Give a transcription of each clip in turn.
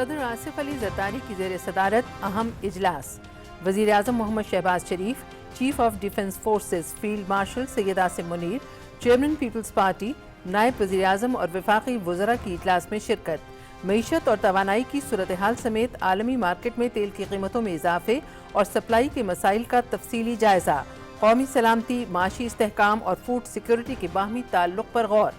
صدر آصف علی زرداری کی زیر صدارت اہم اجلاس۔ وزیر اعظم Muhammad Shahbaz Sharif, chief of defence forces field marshal Syed Asim Munir, chairman Peoples Party, نائب وزیر اعظم اور وفاقی وزراء کی اجلاس میں شرکت۔ معیشت اور توانائی کی صورتحال سمیت عالمی مارکیٹ میں تیل کی قیمتوں میں اضافے اور سپلائی کے مسائل کا تفصیلی جائزہ۔ قومی سلامتی، معاشی استحکام اور فوڈ سیکورٹی کے باہمی تعلق پر غور۔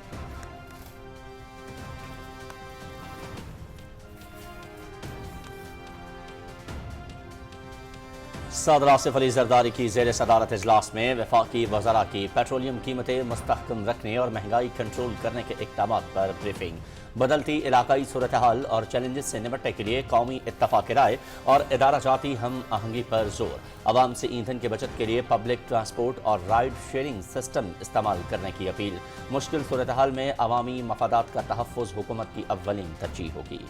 صدر آصف علی زرداری کی زیر صدارت اجلاس میں وفاقی وزراء کی پیٹرولیم قیمتیں مستحکم رکھنے اور مہنگائی کنٹرول کرنے کے اقدامات پر بریفنگ۔ بدلتی علاقائی صورتحال اور چیلنجز سے نمٹنے کے لیے قومی اتفاق رائے اور ادارہ جاتی ہم آہنگی پر زور۔ عوام سے ایندھن کی بچت کے لیے پبلک ٹرانسپورٹ اور رائڈ شیئرنگ سسٹم استعمال کرنے کی اپیل۔ مشکل صورتحال میں عوامی مفادات کا تحفظ حکومت کی اولین ترجیح ہوگی۔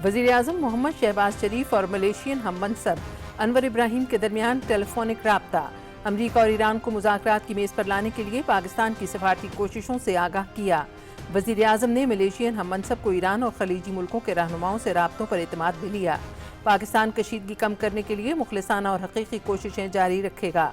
وزیر اعظم محمد شہباز شریف اور ملیشین ہم منصب انور ابراہیم کے درمیان ٹیلی فونک رابطہ۔ امریکہ اور ایران کو مذاکرات کی میز پر لانے کے لیے پاکستان کی سفارتی کوششوں سے آگاہ کیا۔ وزیر اعظم نے ملیشین ہم منصب کو ایران اور خلیجی ملکوں کے رہنماؤں سے رابطوں پر اعتماد بھی لیا۔ پاکستان کشیدگی کم کرنے کے لیے مخلصانہ اور حقیقی کوششیں جاری رکھے گا۔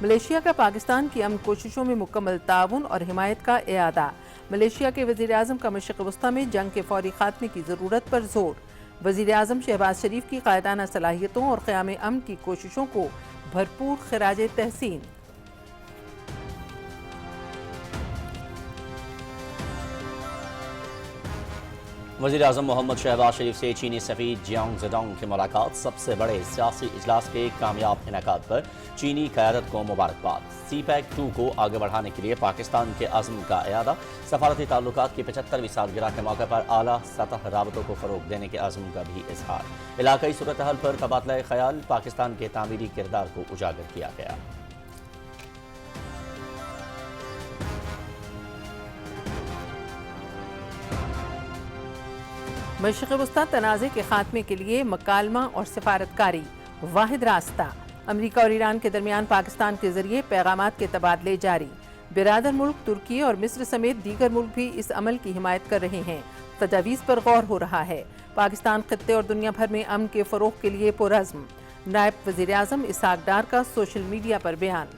ملیشیا کا پاکستان کی امن کوششوں میں مکمل تعاون اور حمایت کا اعادہ۔ ملیشیا کے وزیر اعظم کا مشرق وسطیٰ میں جنگ کے فوری خاتمے کی ضرورت پر زور۔ وزیر اعظم شہباز شریف کی قائدانہ صلاحیتوں اور قیام امن کی کوششوں کو بھرپور خراج تحسین۔ وزیر اعظم محمد شہباز شریف سے چینی سفیر جیانگ زیڈانگ کی ملاقات۔ سب سے بڑے سیاسی اجلاس کے کامیاب انعقاد پر چینی قیادت کو مبارکباد۔ سی پیک 2 کو آگے بڑھانے کے لیے پاکستان کے عزم کا اعادہ۔ سفارتی تعلقات کی 75ویں سالگرہ کے موقع پر اعلیٰ سطح رابطوں کو فروغ دینے کے عزم کا بھی اظہار۔ علاقائی صورتحال پر تبادلہ خیال، پاکستان کے تعمیری کردار کو اجاگر کیا گیا۔ مشرق وسطیٰ تنازع کے خاتمے کے لیے مکالمہ اور سفارتکاری واحد راستہ۔ امریکہ اور ایران کے درمیان پاکستان کے ذریعے پیغامات کے تبادلے جاری۔ برادر ملک ترکی اور مصر سمیت دیگر ملک بھی اس عمل کی حمایت کر رہے ہیں۔ تجاویز پر غور ہو رہا ہے۔ پاکستان خطے اور دنیا بھر میں امن کے فروغ کے لیے پرعزم۔ نائب وزیر اعظم اسحاق ڈار کا سوشل میڈیا پر بیان۔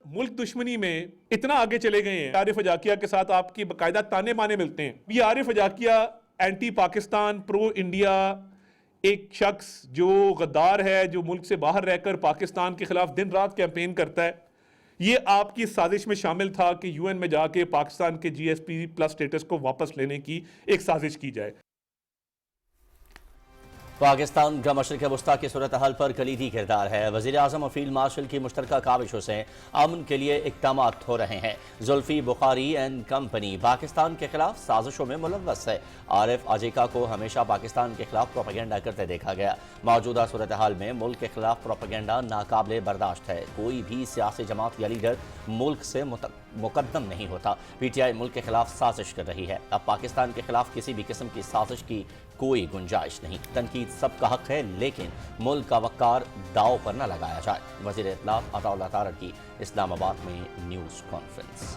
ملک دشمنی میں اتنا آگے چلے گئے ہیں، عارف اجاکیہ کے ساتھ آپ کی باقاعدہ تانے بانے ملتے ہیں۔ یہ عارف اجاکیہ اینٹی پاکستان، پرو انڈیا ایک شخص جو غدار ہے، جو ملک سے باہر رہ کر پاکستان کے خلاف دن رات کیمپین کرتا ہے، یہ آپ کی سازش میں شامل تھا کہ UN میں جا کے پاکستان کے GSP+ سٹیٹس کو واپس لینے کی ایک سازش کی جائے۔ پاکستان کا مشرق وسطیٰ کی صورتحال پر کلیدی کردار ہے۔ وزیر اعظم اور فیلڈ مارشل کی مشترکہ کاوشوں سے امن کے لیے اقدامات ہو رہے ہیں۔ زلفی بخاری اینڈ کمپنی پاکستان کے خلاف سازشوں میں ملوث ہے۔ عارف اجیکا کو ہمیشہ پاکستان کے خلاف پروپیگنڈا کرتے دیکھا گیا۔ موجودہ صورتحال میں ملک کے خلاف پروپیگنڈا ناقابل برداشت ہے۔ کوئی بھی سیاسی جماعت یا لیڈر ملک سے مقدم نہیں ہوتا۔ PTI ملک کے خلاف سازش کر رہی ہے۔ اب پاکستان کے خلاف کسی بھی قسم کی سازش کی کوئی گنجائش نہیں۔ تنقید سب کا حق ہے، لیکن ملک کا وقار داؤ پر نہ لگایا جائے۔ وزیر اطلاعات عطا اللہ تارڑ کی اسلام آباد میں نیوز کانفرنس۔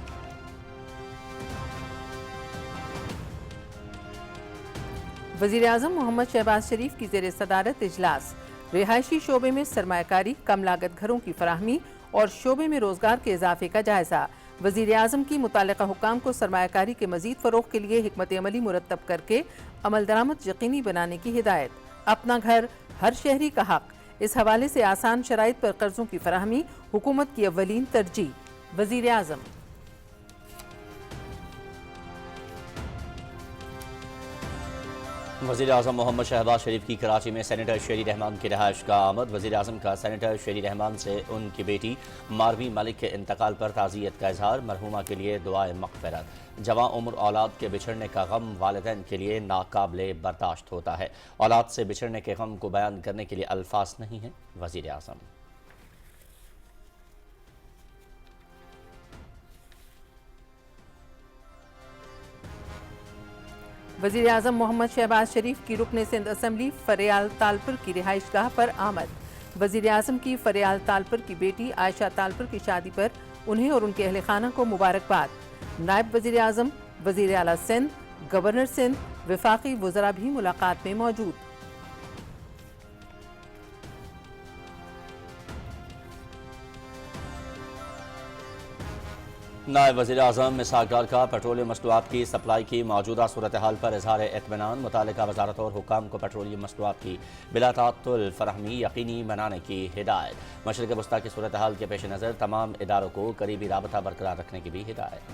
وزیر اعظم محمد شہباز شریف کی زیر صدارت اجلاس۔ رہائشی شعبے میں سرمایہ کاری، کم لاگت گھروں کی فراہمی اور شعبے میں روزگار کے اضافے کا جائزہ۔ وزیر اعظم کی متعلقہ حکام کو سرمایہ کاری کے مزید فروغ کے لیے حکمت عملی مرتب کر کے عمل درآمد یقینی بنانے کی ہدایت۔ اپنا گھر ہر شہری کا حق، اس حوالے سے آسان شرائط پر قرضوں کی فراہمی حکومت کی اولین ترجیح۔ وزیر اعظم وزیر اعظم محمد شہباز شریف کی کراچی میں سینیٹر شیری رحمان کی رہائش کا آمد۔ وزیر اعظم کا سینیٹر شیری رحمان سے ان کی بیٹی ماروی ملک کے انتقال پر تعزیت کا اظہار، مرحومہ کے لیے دعائے مغفرت۔ جواں عمر اولاد کے بچھڑنے کا غم والدین کے لیے ناقابل برداشت ہوتا ہے۔ اولاد سے بچھڑنے کے غم کو بیان کرنے کے لیے الفاظ نہیں ہیں۔ وزیر اعظم वज़ीर आज़म मोहम्मद शहबाज शरीफ की रुकन सिंध असम्बली फरियाल तालपुर की रिहाइश गाह पर आमद। वज़ीर आज़म की फरियाल तालपुर की बेटी आयशा तालपुर की शादी पर उन्हें और उनके अहल खाना को मुबारकबाद। नायब वज़ीर आज़म, वज़ीर आला सिंध, गवर्नर सिंध, वफाकी वज़रा भी मुलाकात में मौजूद। नायब वज़ीर आज़म इसहाक़ डार का पेट्रोलियम मसनूआत की सप्लाई की मौजूदा सूरत हाल पर इज़हार इत्मीनान। मुतालिका वज़ारत और हुक्काम को पेट्रोलियम मसनूआत की बिला ताअत्तुल फराहमी यकीनी बनाने की हिदायत। मशरिक़ वस्ता की सूरत हाल के पेश नज़र तमाम इदारों को करीबी राबता बरकरार रखने की भी हिदायत।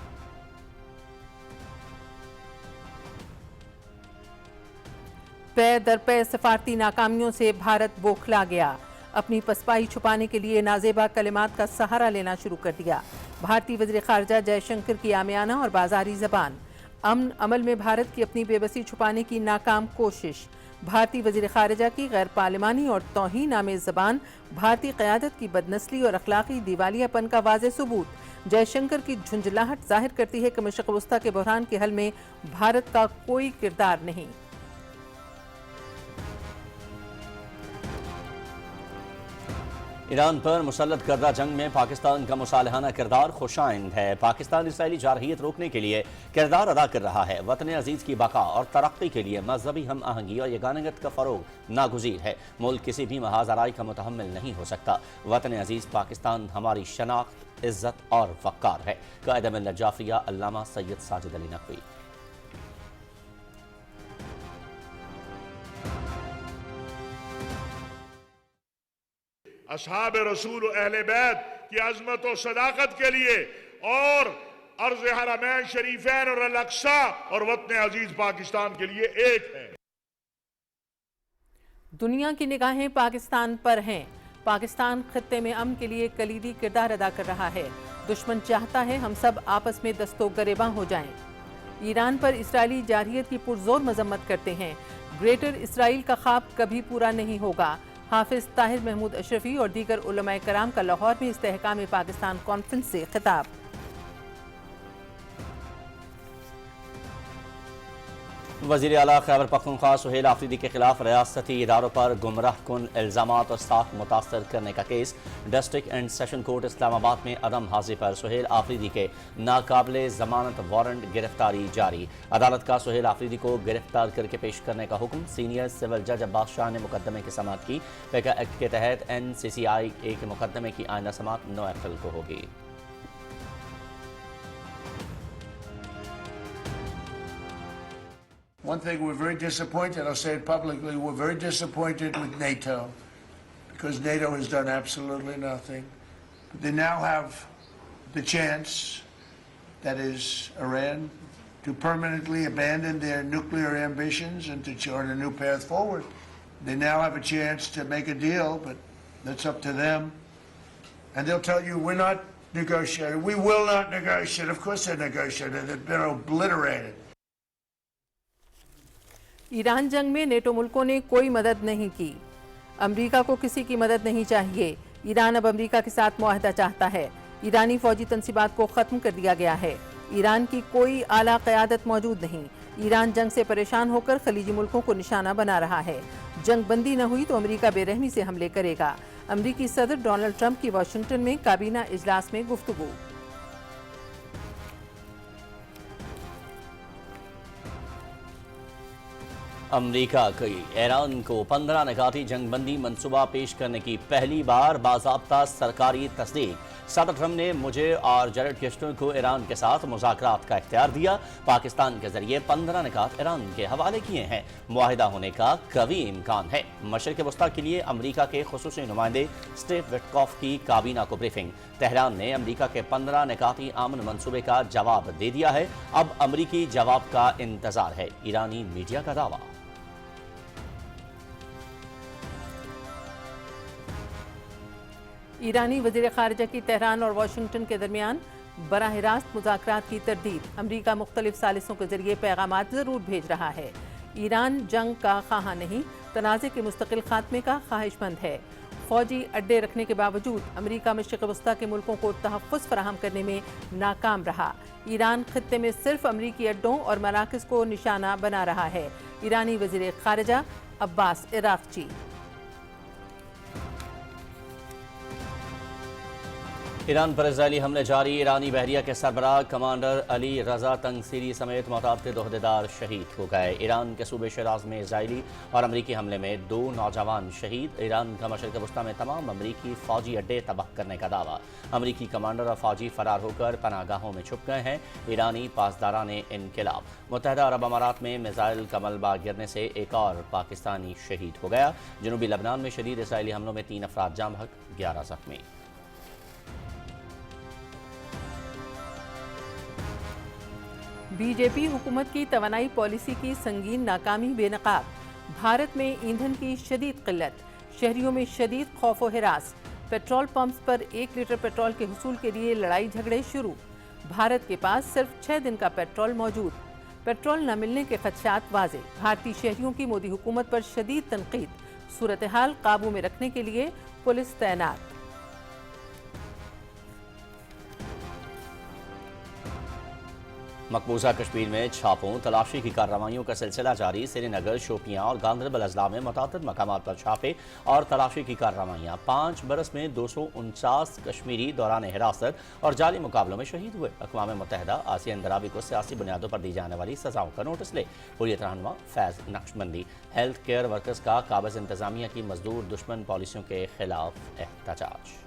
पै दर पै सफारती नाकामियों से भारत बौखला गया। अपनी पसपाई छुपाने के लिए नाजेबा कलिमात का सहारा लेना शुरू कर दिया। भारतीय वज़ीर ख़ारजा जयशंकर की आमियाना और बाजारी ज़बान। अमन अमल में भारत की अपनी बेबसी छुपाने की नाकाम कोशिश। भारतीय वज़ीर ख़ारजा की गैर पार्लिमानी और तौहीन आमेज़ ज़बान भारतीय क़यादत की बदनस्ली और अखलाक़ी दिवालियापन का वाज़ेह सबूत। जयशंकर की झुंझलाहट ज़ाहिर करती है कि मशरिक़ वस्ता के बहरान के हल में भारत का कोई किरदार नहीं। ईरान पर मुसल्लत करदा जंग में पाकिस्तान का मुसालहाना किरदार खुशाइंद है। पाकिस्तान इसराइली जारहियत रोकने के लिए किरदार अदा कर रहा है। वतन अजीज़ की बका और तरक्की के लिए मजहबी हम आहंगी और यगानगत का फ़रोग नागुज़ीर है। मुल्क किसी भी महाज आराई का मुतहम्मिल नहीं हो सकता। वतन अजीज़ पाकिस्तान हमारी शनाख्त, इज़्ज़त और वक़ार है। कायद मिल्लत जाफ़रिया अल्लामा सैयद साजिद अली नकवी। असहाब रसूल अहले बैत की अज़मत और सदाकत के लिए और अर्ज़ हरमैन शरीफैन और अल-अक़सा और वतन अजीज पाकिस्तान के लिए एक है। दुनिया की निगाहें पाकिस्तान पर हैं। पाकिस्तान खित्ते में अमन के लिए कलीदी किरदार अदा कर रहा है। दुश्मन चाहता है हम सब आपस में दस्तो गरेबां हो जाएं। ईरान पर इसराइली जारहियत की पुरजोर मजम्मत करते हैं। ग्रेटर इसराइल का ख्वाब कभी पूरा नहीं होगा। हाफिज ताहिर महमूद अशरफी और दीगर उलमाए कराम का लाहौर में इस्तेहकाम पाकिस्तान कॉन्फ्रेंस से खिताब। वज़ीर आला खैबर पख्तूनख्वा सुहेल आफरीदी के खिलाफ रियासती इदारों पर गुमराह कुन इल्ज़ामात और साख मुतासर करने का case. District and session court Islamabad में अदम हाजिर पर सुहेल आफरीदी के नाकाबिले ज़मानत वारंट गिरफ्तारी जारी। अदालत का सुहेल आफरीदी को गिरफ्तार करके पेश करने का हुक्म। सीनियर सिविल जज अब्बास शाह ने मुकदमे की समाअत की। पेका एक्ट के तहत NCCI के मुकदमे की आइंदा समाअत 9 अप्रैल को होगी। One thing we're very disappointed, I'll say it publicly, we're very disappointed with NATO because NATO has done absolutely nothing. But they now have the chance, that is Iran, to permanently abandon their nuclear ambitions and to chart a new path forward. They now have a chance to make a deal, but that's up to them. And they'll tell you, we're not negotiating. We will not negotiate. Of course they're negotiating. They've been obliterated. Iran जंग में NATO मुल्कों ने कोई मदद नहीं की। America को किसी की मदद नहीं चाहिए। ईरान अब अमेरिका के साथ मुआहदा चाहता है। ईरानी फौजी तंसीबात को ख़त्म कर दिया गया है। ईरान की कोई आला क़यादत मौजूद नहीं। ईरान जंग से परेशान होकर खलीजी मुल्कों को निशाना बना रहा है। जंग बंदी न हुई तो अमेरिका बेरहमी से हमले करेगा। अमेरिकी सदर डोनाल्ड ट्रंप की वाशिंगटन में काबीना इजलास में गुफ्तगू। अमरीका की ईरान को 15 निकाती जंगबंदी मंसूबा पेश करने की पहली बार बाज़ाब्ता सरकारी तस्दीक। सदर ट्रंप ने मुझे और जैरेड कुश्नेर को ईरान के साथ मुज़ाकरात का इख्तियार दिया। पाकिस्तान के जरिए 15 निकात ईरान के हवाले किए हैं। मुआहिदा होने का कवी इम्कान है। मशरिक़ वस्ता के लिए अमरीका के खुसूसी नुमाइंदे स्टीव विटकॉफ की काबीना को ब्रीफिंग। तेहरान ने अमरीका के 15 निकाती अमन मंसूबे का जवाब दे दिया है। अब अमरीकी जवाब का इंतजार है। ईरानी मीडिया का दावा। ईरानी वज़ीर ख़ारिजा की तेहरान और वाशिंगटन के दरमियान बराह रास्त मुज़ाकरात की तरदीद। अमरीका मुख्तलिफ सालिसों के जरिए पैगामात ज़रूर भेज रहा है। ईरान जंग का ख़्वाह नहीं, तनाज़े के मुस्तकिल खात्मे का ख्वाहिशमंद है। फौजी अड्डे रखने के बावजूद अमेरिका मशरिक़ वस्ता के मुल्कों को तहफ़्फ़ुज़ फराहम करने में नाकाम रहा। ईरान खत्ते में सिर्फ अमेरिकी अड्डों और मराकज़ को निशाना बना रहा है। ईरानी वज़ीर ख़ारिजा अब्बास इराक़ची। ईरान पर इजरायली हमले जारी। ईरानी बहरिया के सरबराह कमांडर अली रजा तंगसीरी समेत मुतअद्दिद ओहदेदार शहीद हो गए। ईरान के सूबे शिराज में इजरायली और अमरीकी हमले में 2 नौजवान शहीद। ईरान का मशरिक़ वस्ता में तमाम अमरीकी फौजी अड्डे तबाह करने का दावा। अमरीकी कमांडर और फौजी फरार होकर पनाहगाहों में छुप गए हैं। ईरानी पासदारान इनक़िलाब। मुत्तहिदा अरब अमारात में मिसाइल का मलबा गिरने से एक और पाकिस्तानी शहीद हो गया। जनूबी लबनान में शदीद इसराइली हमलों में 3 अफराद जाँ बहक, 11 ज़ख्मी। बीजेपी हुकूमत की तवानाई पॉलिसी की संगीन नाकामी बेनकाब। भारत में ईंधन की शदीद किल्लत, शहरियों में शदीद खौफ व हिरास। पेट्रोल पंप्स पर 1 लीटर पेट्रोल के हुसूल के लिए लड़ाई झगड़े शुरू। भारत के पास सिर्फ 6 दिन का पेट्रोल मौजूद। पेट्रोल न मिलने के खदशात वाज़े। भारतीय शहरियों की मोदी हुकूमत पर शदीद तनकीद। सूरत हाल काबू में रखने के लिए पुलिस तैनात। मकबूजा कश्मीर में छापों तलाशी की कार्रवाइयों का सिलसिला जारी। श्रीनगर, शोपियां और गांदरबल अजला में मुतअद्दिद मकामात पर छापे और तलाशी की कार्रवाइयाँ। 5 बरस में 249 कश्मीरी दौरान हिरासत और जाली मुकाबलों में शहीद हुए। अक़वाम मुत्तहिदा आसिया अंदराबी को सियासी बुनियादों पर दी जाने वाली सज़ाओं का नोटिस ले। हुर्रियत रहनुमा फैज़ नक्शबंदी। हेल्थ केयर वर्कर्स का काबिज़ इंतज़ामिया की मजदूर दुश्मन पॉलिसियों के खिलाफ एहतजाज।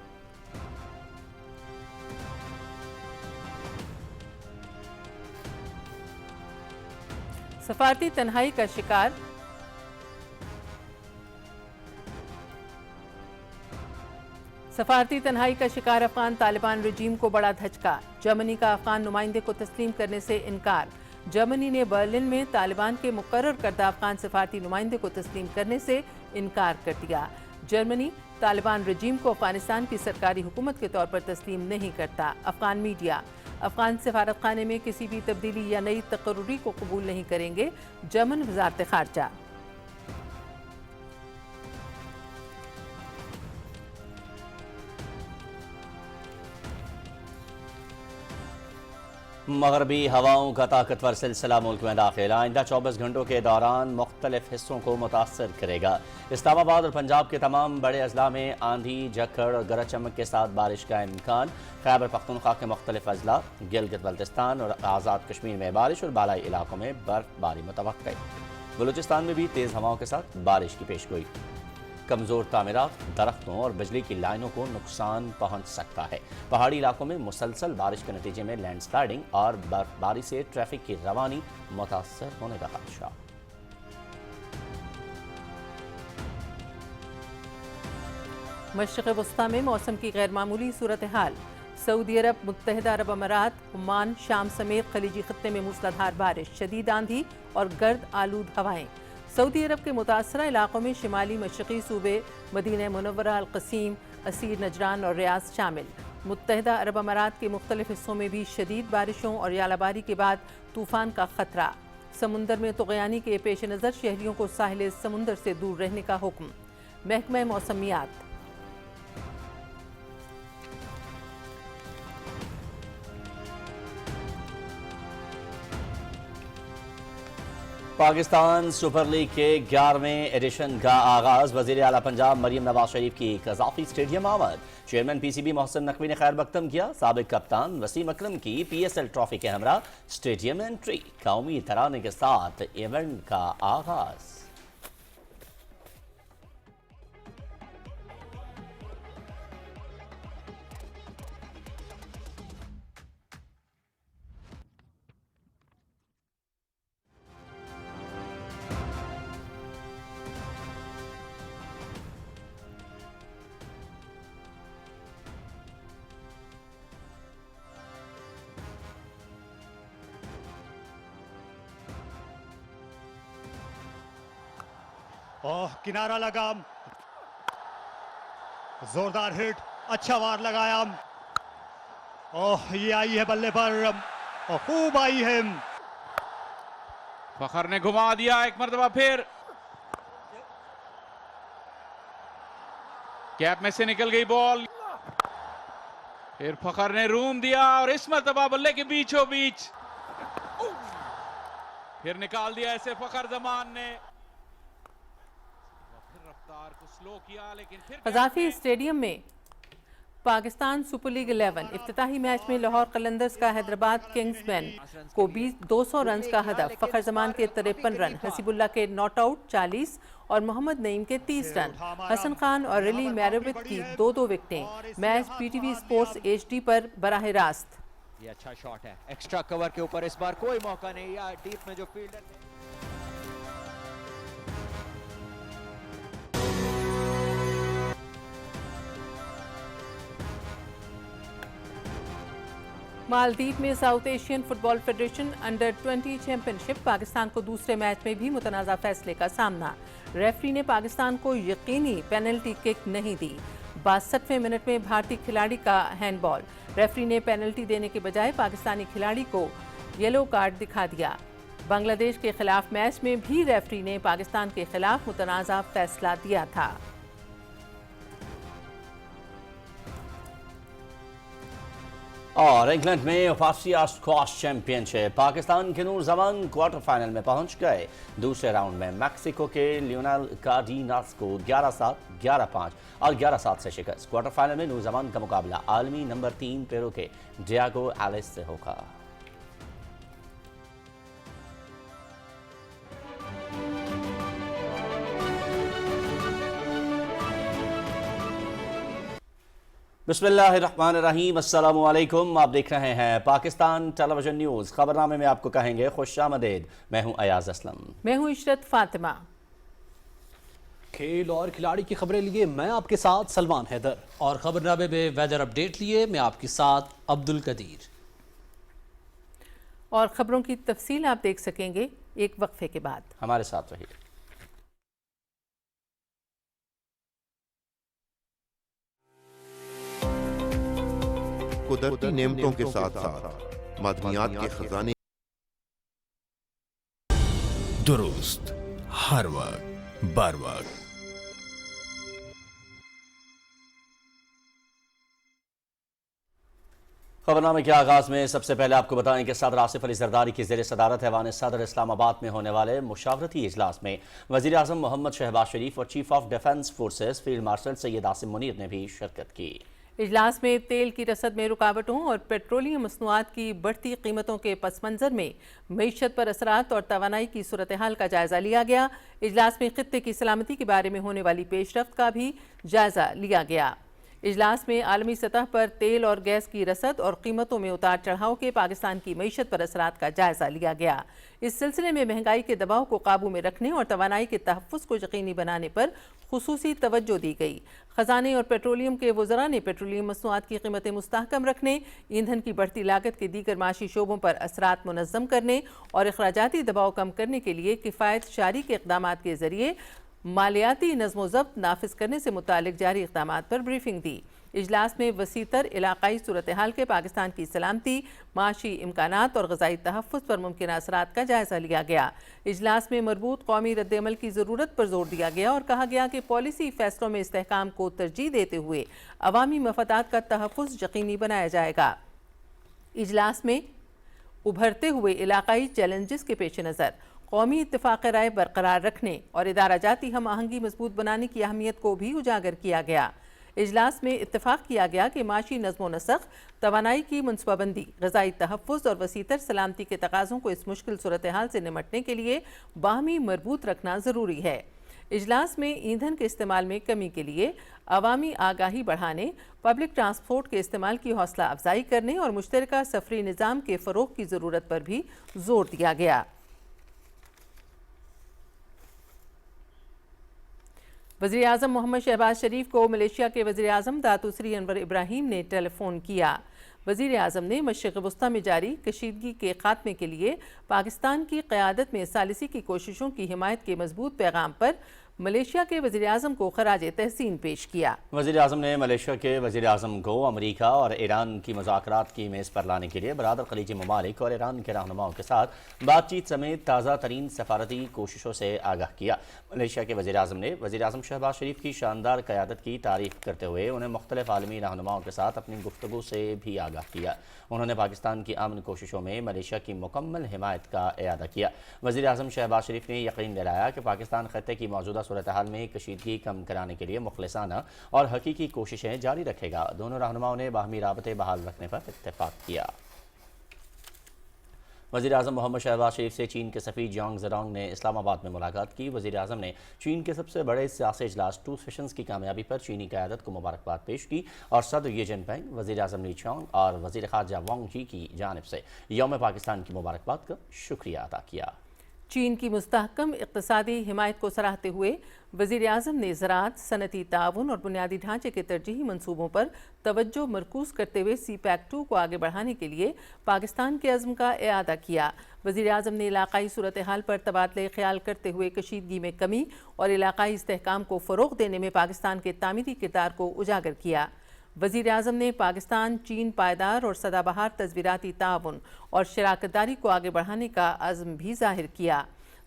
सफारती तन्हाई का शिकार। सफारती तन्हाई का शिकार अफगान तालिबान रजीम को बड़ा धचका। जर्मनी का अफगान नुमाइंदे को तस्लीम करने से इनकार। जर्मनी ने बर्लिन में तालिबान के मुकर्रर करदा अफगान सफारती नुमाइंदे को तस्लीम करने से इनकार कर दिया। जर्मनी तालिबान रजीम को अफगानिस्तान की सरकारी हुकूमत के तौर पर तस्लीम नहीं करता। अफगान मीडिया अफगान सफारत खाने में किसी भी तब्दीली या नई तकर्रुरी को कबूल नहीं करेंगे। जर्मन वज़ारत ख़ारजा। मगरबी हवाओं का ताकतवर सिलसिला मुल्क में दाखिल। आइंदा 24 घंटों के दौरान मुख्तलिफ हिस्सों को मुतासर करेगा। इस्लामाबाद और पंजाब के तमाम बड़े अजला में आंधी, झक्कड़ और गरज चमक के साथ बारिश का इम्कान। खैबर पख्तूनख्वा के मुख्तलिफ अजला, गिलगित बल्तिस्तान और आज़ाद कश्मीर में बारिश और बालाई इलाकों में बर्फबारी मुतवक्किल। बलूचिस्तान में भी तेज़ हवाओं के साथ बारिश की पेशगोई। कमज़ोर तामीरात, दरख्तों और बिजली की लाइनों को नुकसान पहुंच सकता है। पहाड़ी इलाकों में मुसलसल बारिश के नतीजे में लैंडस्लाइडिंग और बर्फबारी से ट्रैफिक की रवानी मुतासर होने का खदशा। मशरिक़ वस्ता में मौसम की गैर मामूली सूरत हाल। सऊदी अरब, मुत्तहिदा अरब अमारात, ओमान, शाम समेत खलीजी खत्ते में मूसलाधार बारिश, शदीद आंधी और गर्द आलूद हवाएं। सऊदी अरब के मुतासरा इलाकों में शिमाली मशरक़ी सूबे मदीना मुनव्वरा, अल-क़सीम, असीर, नजरान और रियाज शामिल। मुत्तहिदा अरब अमारात के मुख्तलिफ हिस्सों में भी शदीद बारिशों और यालाबारी के बाद तूफ़ान का खतरा। समुंदर में तुग़यानी के पेश नज़र शहरियों को साहिल समुंदर से दूर रहने का हुक्म। महकमा मौसमियात। पाकिस्तान सुपर लीग के 11वें एडिशन का आगाज। वज़ीर आला पंजाब मरीम नवाज शरीफ की कज़ाफ़ी स्टेडियम आमद। चेयरमैन PCB मोहसिन नकवी ने खैर मकदम किया। साबिक कप्तान वसीम अकरम की PSL ट्रॉफी के हमरा स्टेडियम एंट्री। कौमी तराने के साथ इवेंट का आगाज। ओह, किनारा लगा, जोरदार हिट, अच्छा वार लगाया। ओह, ये आई है बल्ले पर और खूब आई है। फखर ने घुमा दिया एक मरतबा फिर। गैप में से निकल गई बॉल, फिर फखर ने रूम दिया और इस मरतबा बल्ले के बीचों बीच फिर निकाल दिया ऐसे फखर जमान ने, फिर रफ्तार को स्लो किया लेकिन फिर कज़ाफी स्टेडियम में पाकिस्तान सुपर लीग 11 इफ्तिताही मैच में लाहौर कलंदर्स का हैदराबाद किंग्समैन को 200 रन का हदफ, फखर जमान के 53 रन, हसीबुल्ला के नॉट आउट 40 और मोहम्मद नईम के 30 रन, हसन खान और रिली मैरोविच की 2-2 विकेटें। मैच पीटीवी स्पोर्ट्स HD पर बराह रास्त। ये अच्छा शॉट है, एक्स्ट्रा कवर के ऊपर इस बार कोई मौका नहीं, या डीप में जो फील्डर मालदीव में south Asian football federation under 20 championship, Pakistan को दूसरे मैच में भी मुतनाज़ा फैसले का सामना। रेफरी ने पाकिस्तान को यकीनी पेनल्टी किक नहीं दी। 62वें मिनट में भारतीय खिलाड़ी का हैंडबॉल, रेफरी ने पेनल्टी देने के बजाय पाकिस्तानी खिलाड़ी को येलो कार्ड दिखा दिया। बांग्लादेश के खिलाफ मैच में भी रेफरी ने पाकिस्तान के खिलाफ मुतनाज़ा फैसला दिया था। और इंग्लैंड में ओफासिया स्क्वाश चैंपियनशिप, पाकिस्तान के नूर जमान क्वार्टर फाइनल में पहुंच गए। दूसरे राउंड में मैक्सिको के लियोनेल कार्डिनास को 11-7, 11-5 और 11-7 से शिकस्त। क्वार्टर फाइनल में नूर जमान का मुकाबला आलमी नंबर 3 पेरू के डियागो एलिस से होगा। बिस्मिल्लाहिर्रहमानिर्रहीम, अस्सलामु अलैकुम। आप देख रहे हैं पाकिस्तान टेलीविजन न्यूज़। खबरनामे में आपको कहेंगे खुशामदीद। मैं हूं अयाज असलम। मैं हूं इशरत फातिमा। खेल और खिलाड़ी की खबरें लिए मैं आपके साथ सलमान हैदर, और खबरनामे में वेदर अपडेट लिए मैं आपके साथ अब्दुल कदीर। और खबरों की तफसील आप देख सकेंगे एक वक्फे के बाद। हमारे साथ रहिए। कुदरती नेमतों के साथ साथ मादनियात के खजाने दुरुस्त हर वक्त बर वक्त। खबरनामे के आगाज में सबसे पहले आपको बताएं कि सदर आसिफ अली जरदारी की ज़ेर सदारत ऐवान सदर इस्लामाबाद में होने वाले मुशावरती इजलास में वज़ीर आज़म मोहम्मद शहबाज शरीफ और chief of defence forces field marshal Syed Asim Munir ने भी शिरकत की। इजलास में तेल की रसद में रुकावटों और पेट्रोलियम मसनूआत की बढ़ती कीमतों के पस मंज़र में मईशत पर असरात और तवानाई की सूरत हाल का जायज़ा लिया गया। इजलास में खित्ते की सलामती के बारे में होने वाली पेशरफ्त का भी जायज़ा लिया गया। इजलास में आलमी सतह पर तेल और गैस की रसद और कीमतों में उतार चढ़ाव के पाकिस्तान की मईशत पर असरात का जायज़ा लिया गया। इस सिलसिले में महंगाई के दबाव को काबू में रखने और तवानाई के तहफ़्फ़ुज़ को यकीनी बनाने पर खुसूसी तवज्जो दी गई। खजाने और पेट्रोलियम के वज़रा ने पेट्रोलियम मसनूआत की कीमतें मुस्तहकम रखने, ईंधन की बढ़ती लागत के दीगर माशी शोबों पर असरात मुनज़्ज़म करने और अखराजाती दबाव कम करने के लिए किफ़ायत शारी के इक़दामात के ज़रिए मालियाती नज़्म ज़ब्त नाफिज करने से मुतालिक जारी इक़दामात पर ब्रीफिंग दी। इजलास में वसीतर इलाकाई सूरत हाल के पाकिस्तान की सलामती, माशी इम्कानात और ग़ज़ाई तहफ़्फ़ुज़ पर मुमकिन असरात का जायज़ा लिया गया। इजलास में मरबूत कौमी रद्द-ए-अमल की ज़रूरत पर जोर दिया गया और कहा गया कि पॉलिसी फ़ैसलों में इस्तेहकाम को तरजीह देते हुए अवामी मफादात का तहफ़्फ़ुज़ यकीनी बनाया जाएगा। इजलास में उभरते हुए इलाकाई चैलेंजेस के पेश नज़र कौमी इत्तेफ़ाक़ राय बरकरार रखने और इदारा जाती हम आहंगी मजबूत बनाने की अहमियत को भी उजागर किया गया। इजलास में इत्तेफाक किया गया कि माशी नज़्म व नसक़, तवानाई की मनसूबाबंदी, ग़ज़ाई तहफ़्फ़ुज़ और वसीतर सलामती के तकाज़ों को इस मुश्किल सूरत हाल से निमटने के लिए बाहमी मरबूत रखना ज़रूरी है। इजलास में ईंधन के इस्तेमाल में कमी के लिए अवामी आगाही बढ़ाने, पब्लिक ट्रांसपोर्ट के इस्तेमाल की हौसला अफजाई करने और मुश्तरका सफ़री निज़ाम के फ़रोग़ की ज़रूरत पर भी जोर दिया गया। वज़ीर आज़म मोहम्मद शहबाज शरीफ को मलेशिया के वज़ीर आज़म दातूसरी अनवर इब्राहीम ने टेलीफोन किया। वज़ीर आज़म ने मशरिक़ वस्ता में जारी कशीदगी के खात्मे के लिए पाकिस्तान की क़यादत में सालिसी की कोशिशों की हिमायत के मजबूत पैगाम पर मलेशिया के वज़ीर-ए-आज़म को खराज तहसीन पेश किया। वज़ीर-ए-आज़म ने मलेशिया के वज़ीर-ए-आज़म को अमेरिका और ईरान की मुज़ाकरात की मेज़ पर लाने के लिए बरादर खलीजी ममालिक और ईरान के रहनुमाओं के साथ बातचीत समेत ताज़ा तरीन सफारती कोशिशों से आगाह किया। मलेशिया के वज़ीर-ए-आज़म ने वज़ीर-ए-आज़म शहबाज शरीफ की शानदार क़यादत की तारीफ़ करते हुए उन्हें मुख्तलिफ़ आलमी रहनुमाओं के साथ अपनी गुफ्तगू से भी आगाह किया। उन्होंने पाकिस्तान की अमन कोशिशों में मलेशिया की मुकम्मल हिमायत का इआदा किया। वज़ीर-ए-आज़म शहबाज शरीफ ने यकीन दिलाया कि पाकिस्तान खत्ते की मौजूदा सूरत हाल में कशीदगी कम कराने के लिए मुखलिसाना और हकीकी कोशिशें जारी रखेगा। दोनों रहनुमाओं ने बाहमी राबते बहाल रखने पर इत्तेफाक किया। वज़ीर-ए-आज़म मोहम्मद शहबाज शरीफ से चीन के सफ़ीर जियांग ज़ेरोंग ने इस्लामाबाद में मुलाकात की। वज़ीर-ए-आज़म ने चीन के सबसे बड़े सियासी इजलास 2 सेशंस की कामयाबी पर चीनी क़यादत को मुबारकबाद पेश की और सदर ये जिनपिंग, वज़ीर-ए-आज़म ली चियांग और वज़ीर ख़ारजा वांग ही की जानिब से यौम पाकिस्तान की मुबारकबाद का शुक्रिया अदा किया। चीन की मुस्तहकम इक़्तिसादी हिमायत को सराहते हुए वज़ीर-ए-आज़म ने ज़राअत, सनती ताउन और बुनियादी ढांचे के तरजीही मंसूबों पर तवज्जो मरकूज़ करते हुए CPEC-2 को आगे बढ़ाने के लिए पाकिस्तान के अज़्म का इआदा किया। वज़ीर-ए-आज़म ने इलाक़ाई सूरत हाल पर तबादले ख्याल करते हुए कशीदगी में कमी और इलाक़ाई इस्तेहकाम को फ़रोग़ देने में पाकिस्तान के तामीरी किरदार को उजागर किया। वज़ीर-ए-आज़म ने पाकिस्तान चीन पायदार और सदाबहार तज़वीराती ताउन और शराकतदारी को आगे बढ़ाने का अज़्म भी ज़ाहिर किया।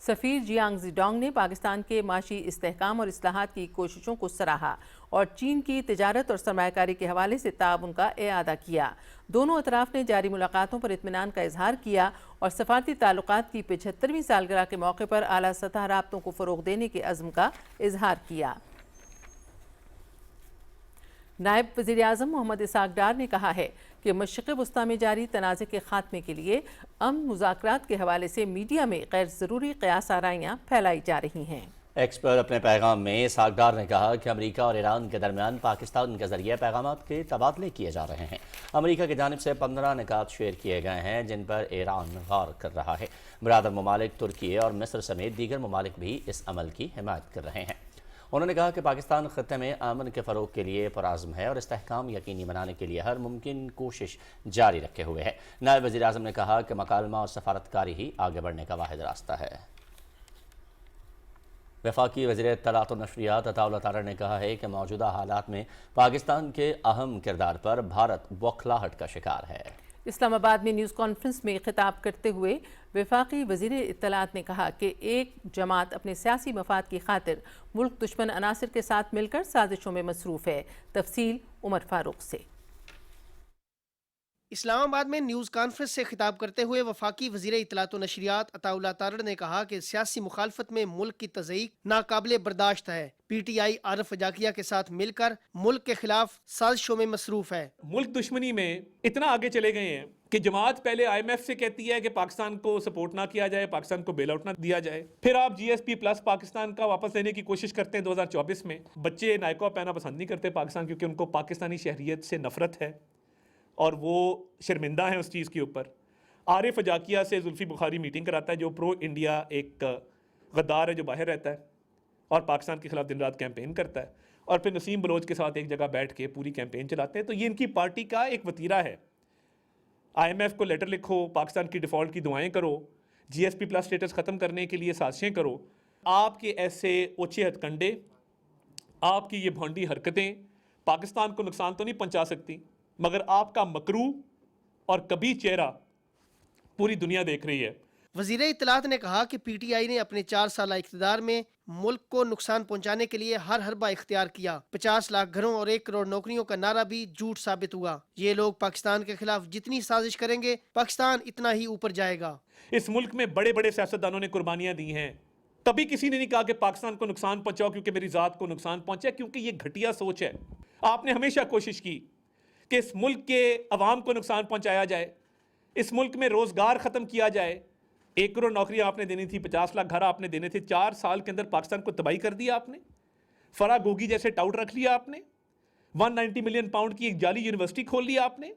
सफ़ीर जियांग ज़ेरोंग ने पाकिस्तान के माशी इस्तेहकाम और इस्लाहात की कोशिशों को सराहा और चीन की तिजारत और सरमायाकारी के हवाले से ताउन का इआदा किया। दोनों अतराफ़ ने जारी मुलाकातों पर इत्मीनान का इजहार किया और सफ़ारती ताल्लुकात की 75वीं सालगिरह के मौके पर आला सतह राब्तों को फ़रोग़ देने के अज़्म का इजहार किया। नायब वज़ीर-ए-आज़म मोहम्मद इसहाक़ डार ने कहा है कि मशरिक़ वस्ता में जारी तनाज़े के ख़ात्मे के लिए अमन मुज़ाकरात के हवाले से मीडिया में गैर ज़रूरी क़यास आराइयाँ फैलाई जा रही हैं। एक्स पर अपने पैगाम में इसहाक़ डार ने कहा कि अमेरिका और ईरान के दरमियान पाकिस्तान के ज़रिए पैगामात के तबादले किए जा रहे हैं। अमेरिका की जानिब से 15 निकात शेयर किए गए हैं जिन पर ईरान गौर कर रहा है। बरादर ममालिक तुर्की और मिस्र समेत दीगर ममालिक भी इस अमल की हिमायत कर रहे हैं। उन्होंने कहा कि पाकिस्तान खत्ते में अमन के फ़रोग़ के लिए पुरअज़्म है और इस्तेहकाम यकीनी बनाने के लिए हर मुमकिन कोशिश जारी रखे हुए है। नायब वज़ीर-ए-आज़म ने कहा कि मकालमा और सफारतकारी ही आगे बढ़ने का वाहिद रास्ता है। वफाकी वज़ीर इत्तलात और नशरियात अताउल्लाह तारड़ ने कहा है कि मौजूदा हालात में पाकिस्तान के अहम किरदार पर भारत बौखलाहट का शिकार है। इस्लामाबाद में न्यूज़ कॉन्फ्रेंस में खिताब करते हुए वफाकी वज़ीर इत्तलात ने कहा कि एक जमात अपने सियासी मफाद की खातिर मुल्क दुश्मन अनासिर के साथ मिलकर साजिशों में मसरूफ़ है। तफसील उमर फारूक से। इस्लामाबाद में न्यूज़ कॉन्फ्रेंस से खिताब करते हुए वफाकी वज़ीर इत्तलात व नशरियात अताउल्लाह तारड़ ने कहा कि सियासी मुखालफत में मुल्क की तज़यीक़ नाकाबिले बर्दाश्त है। PTI आरिफ अजाकिया के साथ मिलकर मुल्क के खिलाफ साजिशों में मसरूफ़ है। मुल्क दुश्मनी में इतना आगे चले गए हैं कि जमात पहले IMF से कहती है कि पाकिस्तान को सपोर्ट ना किया जाए, पाकिस्तान को बेल आउट ना दिया जाए, फिर आप GSP प्लस पाकिस्तान का वापस लेने की कोशिश करते हैं 2024 में। बच्चे नायका पहनना पसंद नहीं करते पाकिस्तान क्योंकि उनको पाकिस्तानी शहरियत से नफरत है और वो शर्मिंदा हैं उस चीज़ के ऊपर। आरिफ अजाकिया से जुल्फ़ी बुखारी मीटिंग कराता है जो प्रो इंडिया एक गद्दार है जो बाहर रहता है और पाकिस्तान के खिलाफ दिन रात कैंपेन करता है, और फिर नसीम बलोच के साथ एक जगह बैठ के पूरी कैंपेन चलाते हैं। तो ये इनकी पार्टी का एक वतीरा है। IMF को लेटर लिखो, पाकिस्तान की डिफ़ॉल्ट की दुआएं करो, GSP प्लस स्टेटस ख़त्म करने के लिए साजिशें करो। आपके ऐसे ओछे हथकंडे, आपकी ये भोंडी हरकतें पाकिस्तान को नुकसान तो नहीं पहुँचा सकती, मगर आपका मकरू और कभी चेहरा पूरी दुनिया देख रही है। वज़ीर इत्तलात ने कहा कि PTI ने अपने 4 साल इक़्तिदार में मुल्क को नुकसान पहुंचाने के लिए हर हरबा इख्तियार किया। 50 लाख घरों और 1 करोड़ नौकरियों का नारा भी झूठ साबित हुआ। ये लोग पाकिस्तान के खिलाफ जितनी साजिश करेंगे पाकिस्तान इतना ही ऊपर जाएगा। इस मुल्क में बड़े बड़े सियासतदानों ने कुर्बानियां दी हैं, कभी किसी ने नहीं कहा कि पाकिस्तान को नुकसान पहुंचाओ क्योंकि मेरी ज़ात को नुकसान पहुंचा, क्योंकि ये घटिया सोच है। आपने हमेशा कोशिश की कि इस मुल्क के अवाम को नुकसान पहुंचाया जाए, इस मुल्क में रोज़गार ख़त्म किया जाए। 1 करोड़ नौकरी आपने देनी थी, 50 लाख घर आपने देने थे। 4 साल के अंदर पाकिस्तान को तबाही कर दिया आपने। फरा गोगी जैसे टाउट रख लिया आपने। 190 मिलियन पाउंड की एक जाली यूनिवर्सिटी खोल लिया आपने।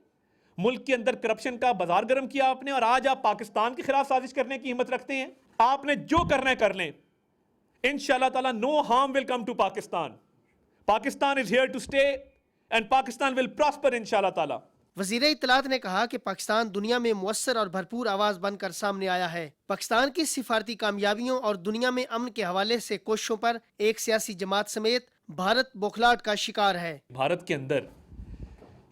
मुल्क के अंदर करप्शन का बाजार गर्म किया आपने, और आज आप पाकिस्तान के खिलाफ साजिश करने की हिम्मत रखते हैं। आपने जो करना है कर लें, इंशाअल्लाह ताला no harm will come to Pakistan. Pakistan is here to stay and Pakistan will prosper इंशाअल्लाह ताला। वज़ीर इत्तलात ने कहा कि पाकिस्तान दुनिया में मुअस्सर और भरपूर आवाज़ बनकर सामने आया है। पाकिस्तान की सिफारती कामयाबियों और दुनिया में अमन के हवाले से कोशिशों पर एक सियासी जमात समेत भारत बौखलाहट का शिकार है। भारत के अंदर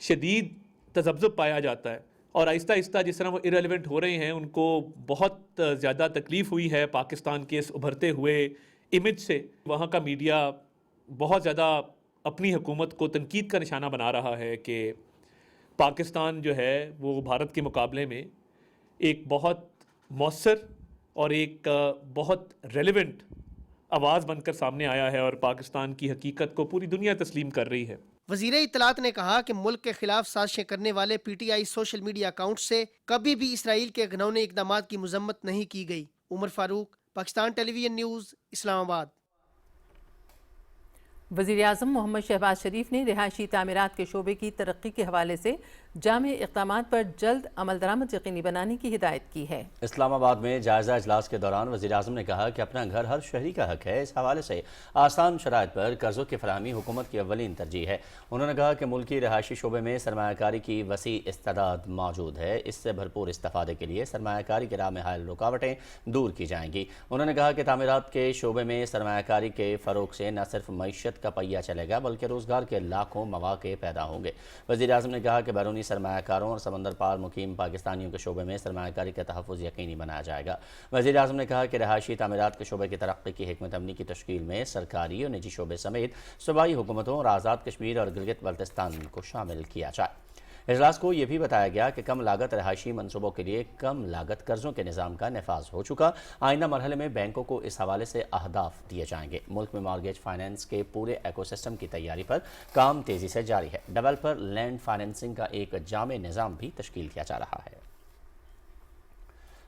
शदीद तज़ब्ज़ुब पाया जाता है और आहिस्ता आहिस्ता जिस तरह वो इरेलीवेंट हो रहे हैं, उनको बहुत ज़्यादा तकलीफ़ हुई है पाकिस्तान के इस उभरते हुए इमेज से। वहाँ का मीडिया बहुत ज़्यादा अपनी हुकूमत को तनकीद का निशाना बना रहा है कि पाकिस्तान जो है वो भारत के मुकाबले में एक बहुत मौसर और एक बहुत रेलेवेंट आवाज़ बनकर सामने आया है और पाकिस्तान की हकीकत को पूरी दुनिया तस्लीम कर रही है। वज़ीर इत्तलात ने कहा कि मुल्क के खिलाफ साजिशें करने वाले पीटीआई सोशल मीडिया अकाउंट से कभी भी इसराइल के घिनौने इक़दामात की मज़म्मत नहीं की गई। Umar Farooq, Pakistan television news, Islamabad. वज़ीर आज़म मोहम्मद शहबाज शरीफ ने रिहायशी तामीरात के शोबे की तरक्की के हवाले से जामे इक़दामात पर जल्द अमल दरामद यकीनी बनाने की हिदायत की है। इस्लामाबाद में जायज़ा इजलास के दौरान वज़ीर आज़म ने कहा कि अपना घर हर शहरी का हक है। इस हवाले से आसान शराइत पर कर्ज़ों की फराहमी हुकूमत की अव्वलीन तरजीह है। उन्होंने कहा कि मुल्की रिहायशी शोबे में सरमायाकारी की वसी इस्तादाद मौजूद है। इससे भरपूर इस्तेफादे के लिए सरमायाकारी के राह में हायल रुकावटें दूर की जाएंगी। उन्होंने कहा कि तामीरात के शोबे में सरमायाकारी के फ़रोग से न सिर्फ मईशत का पहिया चलेगा बल्कि रोज़गार के लाखों मौक़े पैदा होंगे। वज़ीर आज़म ने कहा कि बैरूनी सरमायाकारों और समंदर पार मुकीम पाकिस्तानियों के शोबे में सरमायाकारी का तहफ़्फ़ुज़ यकीनी बनाया जाएगा। वज़ीर आज़म ने कहा कि रिहायशी तामीरात के शोबे की तरक्की की हिकमत अमनी की तश्कील में सरकारी और निजी शोबे समेत सूबाई हुकूमतों और आज़ाद कश्मीर और गिलगित बल्तिस्तान को शामिल किया जाए। इजलास को यह भी बताया गया कि कम लागत रहायशी मनसूबों के लिए कम लागत कर्जों के निज़ाम का नफाज हो चुका। आइंदा मरहले में बैंकों को इस हवाले से अहदाफ दिए जाएंगे। मुल्क में मॉर्गेज फाइनेंस के पूरे एकोसिस्टम की तैयारी पर काम तेज़ी से जारी है। डेवलपर लैंड फाइनेंसिंग का एक जामे निज़ाम भी तश्कील किया जा रहा है।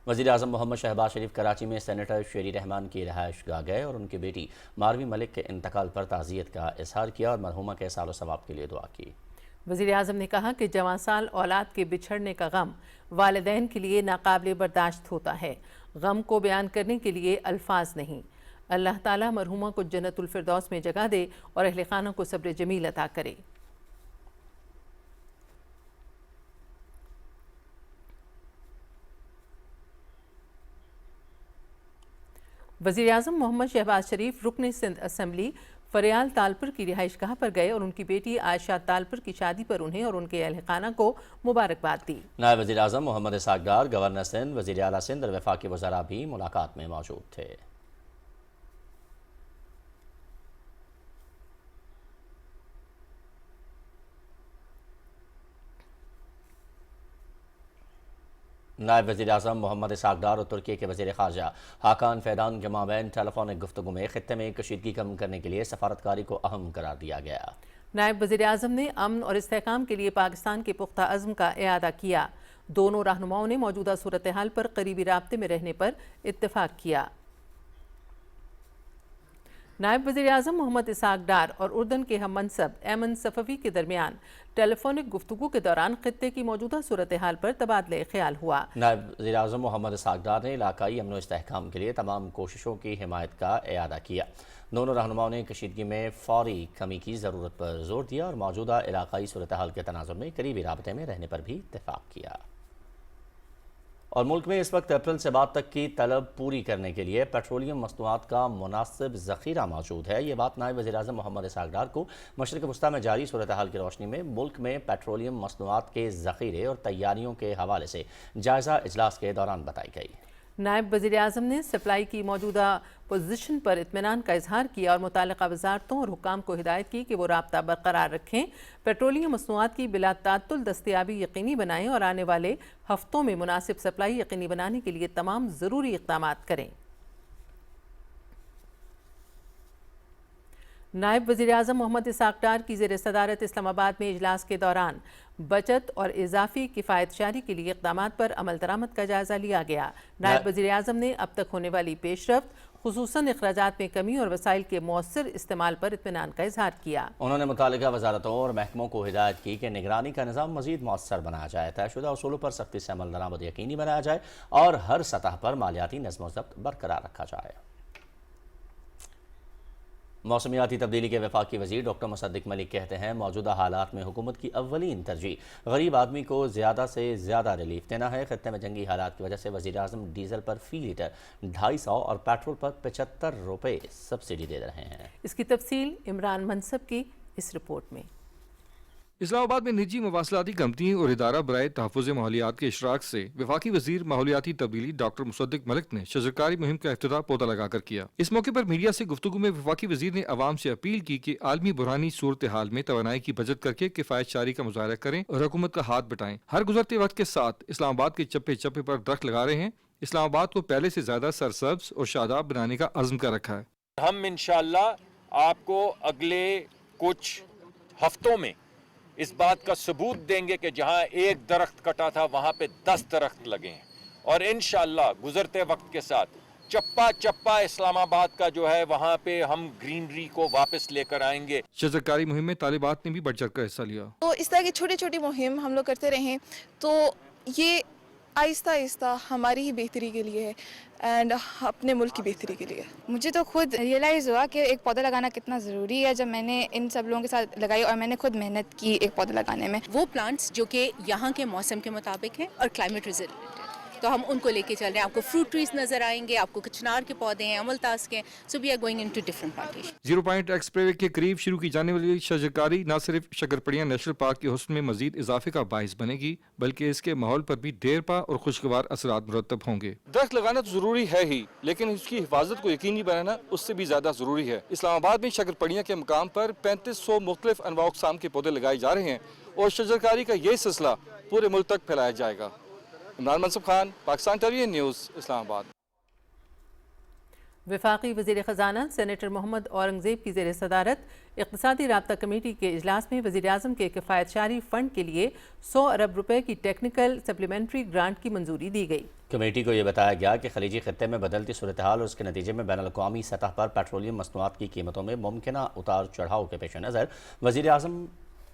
वज़ीर आज़म मोहम्मद शहबाज शरीफ कराची में सेनेटर शेरी रहमान की रिहाइश गाह गए और उनकी बेटी मारवी मलिक के इंतकाल पर ताज़ियत का इजहार किया और मरहुमा के सालो सवाब के लिए दुआ की। वज़ीर आज़म ने कहा कि जवां साल औलाद के बिछड़ने का गम वालिदैन के लिए नाकाबिल बर्दाश्त होता है। गम को बयान करने के लिए अल्फाज नहीं। अल्लाह ताला मरहुमा को जन्नतुल फिरदौस में जगह दे और अहले खाना को सब्र जमील अता करे। वज़ीर आज़म मोहम्मद शहबाज शरीफ रुकन सिंध असम्बली फरियाल तालपुर की रिहाइशगाह पर गए और उनकी बेटी आयशा तालपुर की शादी पर उन्हें और उनके अहले खाना को मुबारकबाद दी। नायब वज़ीर आज़म मोहम्मद इसाक डार, गवर्नर सिंध, वज़ीर आला सिंध और वफाकी वज़रा भी मुलाकात में मौजूद थे। नायब वज़ीर आज़म मोहम्मद इसाक डार और तुर्की के वज़ीर ख़ारजा हाकान फैदान के माबैन टेलीफोनिक गुफ्तगू में ख़ित्ते में कशीदगी कम करने के लिए सफारतकारी को अहम करार दिया गया। नायब वज़ीर आज़म ने अमन और इस्तेहकाम के लिए पाकिस्तान के पुख्ता अज़्म का इआदा किया। दोनों रहनुमाओं ने मौजूदा सूरत हाल पर करीबी राब्ते में रहने पर इत्तेफाक किया। नायब वज़ीर आज़म मोहम्मद इसाक डार और उर्दन के हम मनसब ऐमन सफ़वी के दरमियान टेलीफोनिक गुफ्तगू के दौरान खित्ते की मौजूदा सूरत हाल पर तबादले ख्याल हुआ। नायब वज़ीर आज़म मोहम्मद इसाक डार ने इलाकाई अमन व इस्तेहकाम के लिए तमाम कोशिशों की हिमायत का इआदा किया। दोनों रहनुमाओं ने कशीदगी में फौरी कमी की ज़रूरत पर जोर दिया और मौजूदा इलाकाई सूरत हाल के तनाज़ुर में करीबी राबते में रहने पर भी इत्तेफाक किया। और मुल्क में इस वक्त अप्रैल से बाद तक की तलब पूरी करने के लिए पेट्रोलियम मसनूआत का मुनासिब ज़ख़ीरा मौजूद है। ये बात नायब वज़ीर आज़म मोहम्मद इसाक डार को मशरिक़ वस्ता में जारी सूरत हाल की रोशनी में मुल्क में पेट्रोलियम मसनूआत के ज़ख़ीरे और तैयारियों के हवाले से जायज़ा इजलास के दौरान बताई गई। नायब वज़ीर आज़म ने सप्लाई की मौजूदा पोजीशन पर इत्मीनान का इजहार किया और मुतालिका वज़ारतों और हुक्काम को हिदायत की कि वो राब्ता बरकरार रखें, पेट्रोलियम मसनूआत की बिला तात्तुल दस्तयाबी यकीनी बनाएं और आने वाले हफ्तों में मुनासिब सप्लाई यकीनी बनाने के लिए तमाम ज़रूरी इक़दामात करें। नायब वज़ीर आज़म मोहम्मद इसाक डार की ज़ेर सदारत इस्लामाबाद में इजलास के दौरान बचत और इजाफी किफ़ायत शारी के लिए इक़दामात पर अमल दरामद का जायज़ा लिया गया। नायब वज़ीर आज़म ने अब तक होने वाली पेशरफ्त, खुसूसन अखराजात में कमी और वसाइल के मौसर इस्तेमाल पर इत्मीनान का इजहार किया। उन्होंने मुतालिका वजारतों और महकमों को हिदायत की कि निगरानी का निज़ाम मज़ीद मौसर बनाया जाए, तयशुदा उसूलों पर सख्ती से अमल दरामद यकीनी बनाया जाए और हर सतह पर मालियाती नज़्म व ज़ब्त बरकरार रखा जाए। मौसमियाती तब्दीली के वफाकी वज़ीर डॉक्टर मुसद्दिक मलिक कहते हैं मौजूदा हालात में हुकूमत की अव्वलीन तरजीह गरीब आदमी को ज़्यादा से ज़्यादा रिलीफ देना है। खत्ते में जंगी हालात की वजह से वज़ीर-ए-आज़म डीजल पर फ़ी लीटर 250 और पेट्रोल पर 75 रुपये सब्सिडी दे रहे हैं। इसकी तफसील इमरान मनसब की इस रिपोर्ट में। इस्लामाबाद में निजी मवासलाती कंपनी और इदारा बराए तहफ़्फ़ुज़ माहौलियात के इशराक से वफाकी वज़ीर माहौलियाती तब्दीली डॉक्टर मुसद्दिक मलिक ने शजरकारी मुहिम का इफ्तिताह पौधा लगाकर किया। इस मौके पर मीडिया से गुफ्तगू में वफाकी वज़ीर ने अवाम से अपील की कि आलमी बुरहानी सूरत हाल में तवानाई की बचत करके किफ़ायत शारी का मुजाहरा करें और हुकूमत का हाथ बटाएं। हर गुजरते वक्त के साथ इस्लामाबाद के चप्पे चप्पे पर दरख्त लगा रहे हैं। इस्लामाबाद को पहले से ज़्यादा सरसब्ज और शादाब बनाने का अज़्म कर रखा है। हम इंशाअल्लाह आपको अगले कुछ हफ्तों में इस बात का सबूत देंगे कि जहां एक दरख्त कटा था वहां पे 10 दरख्त लगे हैं और इंशाअल्लाह गुजरते वक्त के साथ चप्पा चप्पा इस्लामाबाद का जो है वहां पे हम ग्रीनरी को वापस लेकर आएंगे। शजरकारी मुहिम में तालिबात ने भी बढ़ चढ़ कर हिस्सा लिया। तो इस तरह की छोटी छोटी मुहिम हम लोग करते रहें तो ये आहिस्ता आहिस्ता हमारी ही बेहतरी के लिए है एंड अपने मुल्क की बेहतरी के लिए। मुझे तो खुद रियलाइज़ हुआ कि एक पौधा लगाना कितना ज़रूरी है जब मैंने इन सब लोगों के साथ लगाई और मैंने खुद मेहनत की एक पौधा लगाने में। वो प्लांट्स जो कि यहाँ के मौसम के मुताबिक हैं और क्लाइमेट रेजिलिएंट है, तो हम उनको लेके चल रहे हैं। आपको फ्रूट ट्रीज नजर आएंगे, आपको चिनार के पौधे हैं, अमलतास के, so we are going into different plantation. 0 point expressway के करीब शुरू की जाने वाली शजरकारी न सिर्फ शकरपड़िया नेशनल पार्क के हुस्न में मजीद इजाफे का बाइस बनेगी बल्कि इसके माहौल पर भी देरपा और खुशगवार असरात मुरतब होंगे। दरख्त लगाना तो जरूरी है ही, लेकिन उसकी हिफाजत को यकीनी बनाना उससे भी ज्यादा जरूरी है। इस्लामाबाद में शकरपड़िया के मकाम पर 3500 मुख्तलिफ अनवा अक़साम के पौधे लगाए जा रहे हैं और शजरकारी का ये सिलसिला पूरे मुल्क तक फैलाया जाएगा। Imran Mansab Khan, Pakistan television news, Islamabad. वफाकी वज़ीर ख़जाना सेनेटर मोहम्मद औरंगज़ेब की ज़ेर सदारत इक़्तिसादी राब्ता कमेटी के इजलास में वज़ीर-ए-आज़म के किफ़ायत शारी फ़ंड के लिए 100 अरब रुपए की टेक्निकल सप्लीमेंट्री ग्रांट की मंजूरी दी गई। कमेटी को यह बताया गया कि खलीजी खत्ते में बदलती सूरत हाल और उसके नतीजे में बैनुल-अक़वामी सतह पर पेट्रोलियम मसनूआत की कीमतों में मुमकिन उतार चढ़ाव के पेश नज़र वज़ीर-ए-आज़म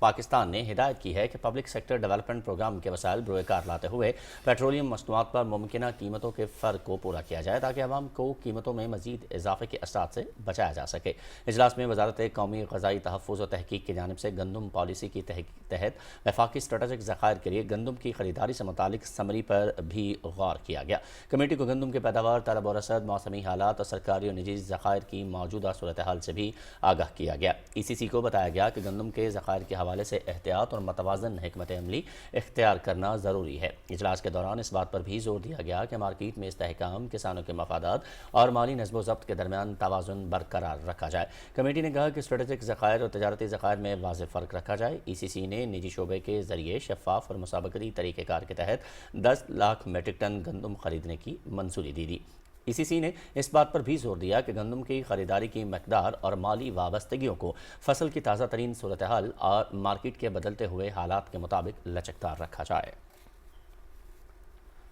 पाकिस्तान ने हिदायत की है कि पब्लिक सेक्टर डेवलपमेंट प्रोग्राम के वसाइल बरोकार लाते हुए पेट्रोलियम मसनूआत पर मुमकिन कीमतों के फ़र्क को पूरा किया जाए ताकि अवाम को कीमतों में मजीद इजाफे के असरात से बचाया जा सके। इजलास में वजारत कौमी ग़ज़ाई तहफ़्फ़ुज़ और तहक़ीक़ की जानिब से गंदम पॉलिसी की तहत वफाकी स्ट्रेटेजिक ज़खायर के लिए गंदम की ख़रीदारी से मुतालिक समरी पर भी गौर किया गया। कमेटी को गंदम के पैदावार, तलब और रसद, मौसमी हालात और सरकारी और निजी ज़खायर की मौजूदा सूरत हाल से भी आगाह किया गया। ECC को बताया गया कि गंदम के ज़खायर के हवाले से एहतियात और मतवाज़न हिकमत अमली इख्तियार करना ज़रूरी है। इजलास के दौरान इस बात पर भी जोर दिया गया कि मार्केट में इस्तेहकाम, किसानों के मफादात और माली नज़्म व ज़ब्त के दरमियान तवाज़ुन बरकरार रखा जाए। कमेटी ने कहा कि स्ट्रेटेजिक ज़खायर और तजारती ज़खायर में वाज़ेह फ़र्क रखा जाए। ECC ने निजी शोबे के ज़रिए शफ़ाफ़ और मुसाबकती तरीक़ेकार के तहत 10 लाख मेट्रिक टन गंदम खरीदने की मंजूरी दी थी। ECC ने इस बात पर भी जोर दिया कि गंदम की खरीदारी की मकदार और माली वाबस्तगियों को फसल की ताज़ा तरीन सूरत हाल और मार्केट के बदलते हुए हालात के मुताबिक लचकदार रखा जाए।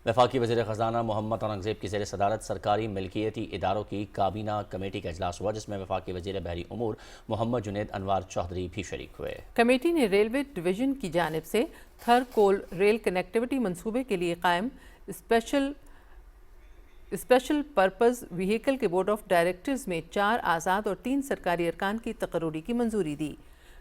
वफाकी वज़ीर ख़जाना मोहम्मद औरंगज़ेब की ज़ेर सदारत सरकारी मिल्कियती इदारों की काबीना कमेटी का इजलास हुआ जिसमें वफाकी वज़ीर बहरी उमूर मोहम्मद जुनैद अनवार चौधरी भी शरीक हुए। कमेटी ने रेलवे डिवीज़न की जानिब से थर कोल रेल कनेक्टिविटी मंसूबे के लिए कायम स्पेशल पर्पज़ व्हीकल के बोर्ड ऑफ डायरेक्टर्स में 4 आज़ाद और 3 सरकारी अरकान की तकर्रुरी की मंजूरी दी।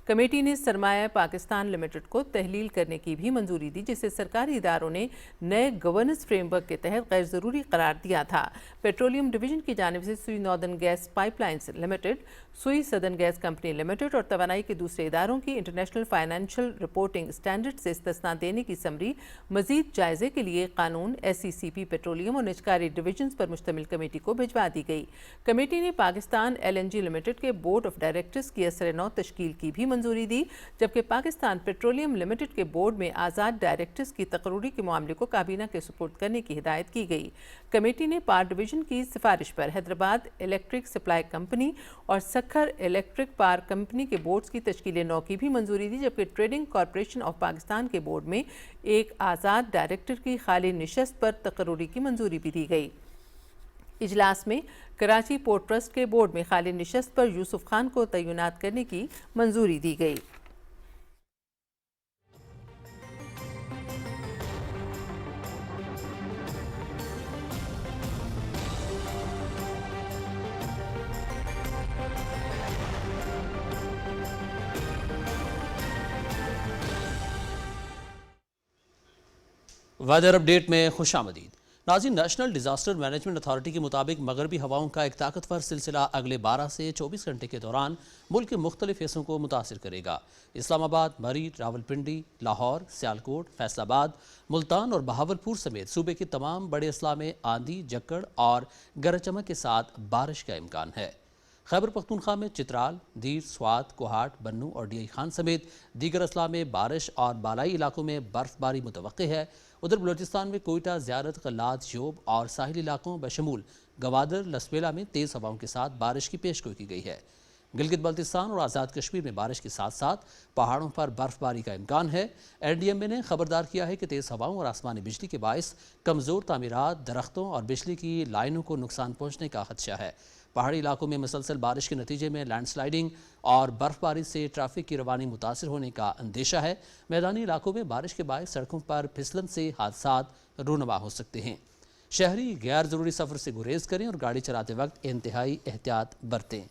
कमेटी ने सरमाया पाकिस्तान लिमिटेड को तहलील करने की भी मंजूरी दी जिसे सरकारी इदारों ने नए गवर्नेंस फ्रेमवर्क के तहत गैर ज़रूरी करार दिया था। पेट्रोलियम डिवीज़न की जानिब से सुई नॉर्दर्न गैस पाइपलाइंस लिमिटेड, सुई सदर्न गैस कंपनी लिमिटेड और तवानाई के दूसरे इदारों की इंटरनेशनल फाइनेंशियल रिपोर्टिंग स्टैंडर्ड से इस्तिस्ना देने की समरी मजीद जायजे के लिए कानून SCCP पेट्रोलियम और निजकारी डिवीजन्स पर मुश्तमिल कमेटी को भिजवा दी गई। कमेटी ने पाकिस्तान LNG लिमिटेड के बोर्ड ऑफ डायरेक्टर्स की असर-ए-नौ तश्कील की भी मंजूरी दी जबकि पाकिस्तान पेट्रोलियम लिमिटेड के बोर्ड में आज़ाद डायरेक्टर्स की तकर्रुरी के मामले को काबीना के सुपुर्द करने की हिदायत की गई। कमेटी ने पावर डिवीजन की सिफारिश पर हैदराबाद इलेक्ट्रिक सप्लाई कंपनी और सखर इलेक्ट्रिक पावर कंपनी के बोर्ड्स की तश्कील-ए-नौ की भी मंजूरी दी जबकि ट्रेडिंग कॉरपोरेशन ऑफ पाकिस्तान के बोर्ड में एक आज़ाद डायरेक्टर की खाली निशस्त पर तकर्रुरी की मंजूरी भी दी गई। इजलास में कराची पोर्ट ट्रस्ट के बोर्ड में खाली निशस्त पर यूसुफ खान को तैनात करने की मंजूरी दी गई। वेदर अपडेट में खुश आमदीद। नाज़रीन, नेशनल डिजास्टर मैनेजमेंट अथॉरिटी के मुताबिक मगरबी हवाओं का एक ताकतवर सिलसिला अगले 12 से 24 घंटे के दौरान मुल्क के मुख्तलिफ हिस्सों को मुतासिर करेगा। इस्लामाबाद, मरी, रावलपिंडी, लाहौर, सियालकोट, फैसलाबाद, मुल्तान और बहावलपुर समेत सूबे के तमाम बड़े अजला में आंधी, जक्कड़ और गरज चमक के साथ बारिश का इम्कान है। खैबर पख्तूनख्वा में चित्राल, दीर, स्वात, कोहाट, बन्नू और डीआई खान समेत दीगर अजला में बारिश और बालाई इलाकों में बर्फबारी मुतवक्की है। उधर बलूचिस्तान में कोयटा, ज़ियारत, कल्लात, योब और साहिल इलाकों बशमूल गवादर, लसबेला में तेज़ हवाओं के साथ बारिश की पेशगोई की गई है। गिलगित बल्तिस्तान और आज़ाद कश्मीर में बारिश के साथ साथ पहाड़ों पर बर्फबारी का इम्कान है। एनडीएमए ने खबरदार किया है कि तेज़ हवाओं और आसमानी बिजली के बायस कमज़ोर तामीरात, दरख्तों और बिजली की लाइनों को नुकसान पहुँचने का खदशा है। पहाड़ी इलाकों में मुसलसल बारिश के नतीजे में लैंडस्लाइडिंग और बर्फबारी से ट्रैफिक की रवानी मुतासिर होने का अंदेशा है। मैदानी इलाकों में बारिश के बायस सड़कों पर फिसलन से हादसात रूनमा हो सकते हैं। शहरी गैर ज़रूरी सफ़र से गुरेज करें और गाड़ी चलाते वक्त इंतहाई एहतियात बरतें।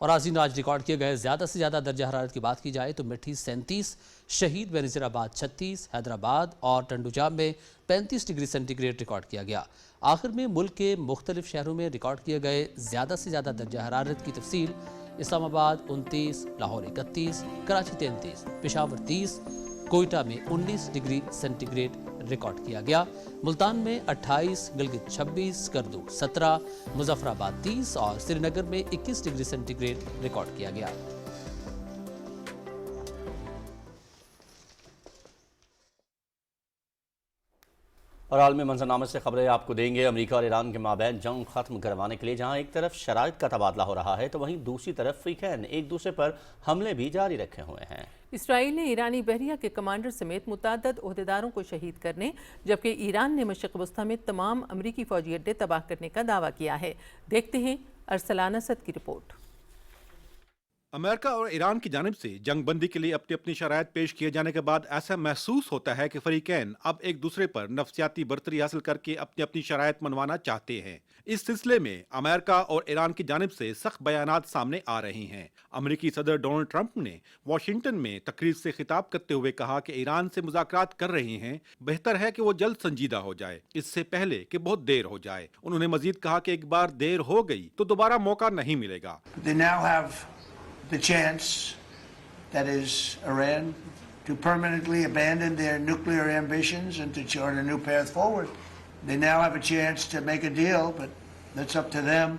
और आज रिकॉर्ड किए गए ज़्यादा से ज़्यादा दर्जा हरारत की बात की जाए तो मिठी 37, शहीद बेनज़ीराबाद 36, हैदराबाद और टंडुजाब में 35 डिग्री सेंटीग्रेड रिकॉर्ड किया गया। आखिर में मुल्क के मुख्तलिफ शहरों में रिकॉर्ड किए गए ज़्यादा से ज़्यादा दर्जा हरारत की तफसील: इस्लामाबाद 29, लाहौर 31, कराची 33, पेशावर 30, कोयटा में 19 डिग्री सेंटीग्रेड रिकॉर्ड किया गया। मुल्तान में 28, गिलगित 26, करदू 17, मुजफ्फराबाद 30 और श्रीनगर में 21 डिग्री सेंटीग्रेड रिकॉर्ड किया गया। और आलमी मंजरनामे से खबरें आपको देंगे। अमेरिका और ईरान के माबैन जंग खत्म करवाने के लिए जहां एक तरफ शराइत का तबादला हो रहा है तो वहीं दूसरी तरफ फ्रीकैन एक दूसरे पर हमले भी जारी रखे हुए हैं। इसराइल ने ईरानी बहरिया के कमांडर समेत मुतअद्दिद ओहदेदारों को शहीद करने, जबकि ईरान ने मशरिक़ वस्ता में तमाम अमरीकी फौजी अड्डे तबाह करने का दावा किया है। देखते हैं अरसलान असद की रिपोर्ट। अमेरिका और ईरान की जानिब से जंग बंदी के लिए अपनी अपनी शराइत पेश किए जाने के बाद ऐसा महसूस होता है कि फरीकैन अब एक दूसरे पर नफ्सियाती बर्तरी हासिल करके अपनी अपनी शराइत मनवाना चाहते हैं। इस सिलसिले में अमेरिका और ईरान की जानिब से सख्त बयानात सामने आ रहे हैं। अमेरिकी सदर डोनाल्ड ट्रंप ने वाशिंगटन में तकरीर से खिताब करते हुए कहा कि ईरान से मुज़ाकरात कर रहे हैं, बेहतर है कि वो जल्द संजीदा हो जाए, इससे पहले कि बहुत देर हो जाए। उन्होंने मजीद कहा कि एक बार देर हो गई तो दोबारा मौका नहीं मिलेगा। The chance, that is Iran, to permanently abandon their nuclear ambitions and to chart a new path forward. They now have a chance to make a deal, but that's up to them.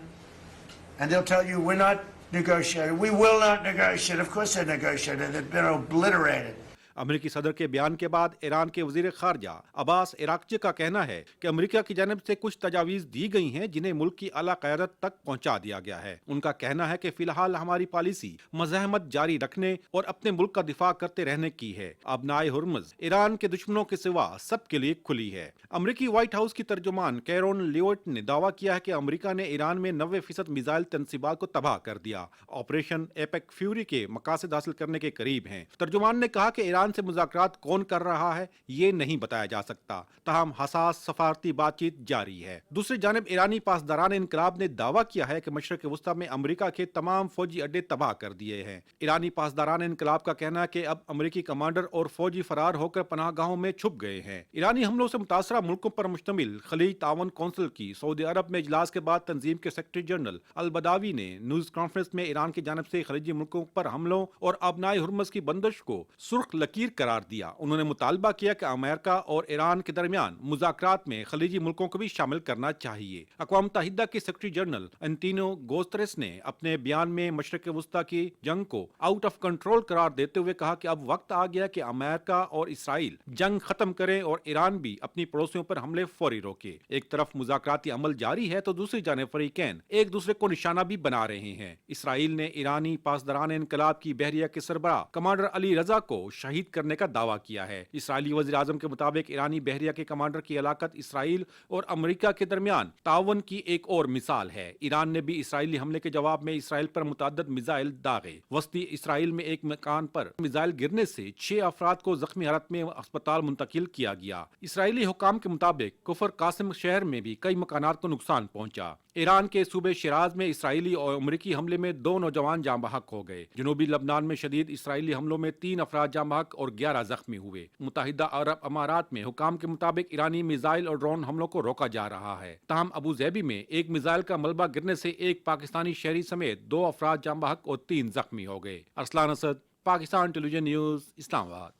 And they'll tell you, we're not negotiating. We will not negotiate. Of course they're negotiating. They've been obliterated. अमेरिकी सदर के बयान के बाद Iran के वजीर खारजा अब्बास इराक्ची का कहना है कि अमेरिका की जानिब से कुछ तजावीज़ दी गई हैं जिन्हें मुल्क की आला क़यादत तक पहुंचा दिया गया है। उनका कहना है कि फिलहाल हमारी पॉलिसी मज़ाहमत जारी रखने और अपने मुल्क का दिफा करते रहने की है। अबनाए हुर्मुज़ ईरान के दुश्मनों के सिवा सबके लिए खुली है। अमेरिकी व्हाइट हाउस की तर्जुमान कैरोन लियोट ने दावा किया है कि अमेरिका ने ईरान में 90% मिसाइल तनसीबात को तबाह कर दिया। ऑपरेशन एपेक फ्यूरी के मकासद हासिल करने के करीब हैं। तर्जुमान ने कहा कि ईरान से मुज़ाकरात कौन कर रहा है ये नहीं बताया जा सकता, ताहम हसास सफारती बातचीत जारी है। दूसरी जानिब ईरानी पासदारान इनकलाब ने दावा किया है कि मशरिक़ वस्ता में अमेरिका के तमाम फौजी अड्डे तबाह कर दिए हैं। ईरानी पासदारान इनकलाब का कहना है कि अब अमेरिकी कमांडर और फौजी फरार होकर पनाहगाहों में छुप गए हैं। ईरानी हमलों से मुतासरा मुल्कों पर मुश्तमिल खलीज तावन कौंसिल की सऊदी अरब में इजलास के बाद तंजीम के सेक्रेटरी जनरल अल बदावी ने न्यूज कॉन्फ्रेंस में ईरान की जानिब से खलीजी मुल्कों पर हमलों और अबनाए हुर्मुज़ की बंदिश को सुर्ख लकीर करार दिया। उन्होंने मुतालबा किया कि अमेरिका और ईरान के दरमियान मुज़ाकरात में खलीजी मुल्कों को भी शामिल करना चाहिए। अक़वाम मुत्तहिदा के सेक्रेटरी जनरल एंटोनियो गुतेरेस ने अपने बयान में मशरिक़ वस्ता की जंग को आउट ऑफ कंट्रोल करार देते हुए कहा कि अब वक्त आ गया कि अमेरिका और इसराइल जंग खत्म करें और ईरान भी अपनी पड़ोसियों पर हमले फौरी रोके। एक तरफ मुज़ाकराती अमल जारी है तो दूसरी जानिब फरीकैन एक दूसरे को निशाना भी बना रहे हैं। इसराइल ने ईरानी पासदारान इनकलाब की बहरिया के सरबराह कमांडर अली रजा को शहीद تشدید کرنے کا دعویٰ کیا ہے۔ اسرائیلی وزیر اعظم کے مطابق ایرانی بحریہ کے کمانڈر کی ہلاکت اسرائیل اور امریکہ کے درمیان تعاون کی ایک اور مثال ہے۔ ایران نے بھی اسرائیلی حملے کے جواب میں اسرائیل پر متعدد میزائل داغے۔ وسطی اسرائیل میں ایک مکان پر میزائل گرنے سے 6 افراد کو زخمی حالت میں اسپتال منتقل کیا گیا۔ اسرائیلی حکام کے مطابق کفر قاسم شہر میں بھی کئی مکانات کو نقصان پہنچا۔ ایران کے صوبے شیراز میں اسرائیلی اور امریکی حملے میں 2 نوجوان جاں بحق ہو گئے۔ جنوبی لبنان میں شدید اسرائیلی حملوں میں 3 افراد جاں بحق اور 11 زخمی ہوئے۔ متحدہ عرب امارات میں حکام کے مطابق ایرانی میزائل اور ڈرون حملوں کو روکا جا رہا ہے۔ تاہم ابو ظہبی میں ایک میزائل کا ملبہ گرنے سے ایک پاکستانی شہری سمیت 2 افراد جاں بحق اور 3 زخمی ہو گئے۔ ارسلان اسد، پاکستان ٹیلی ویژن نیوز، اسلام آباد۔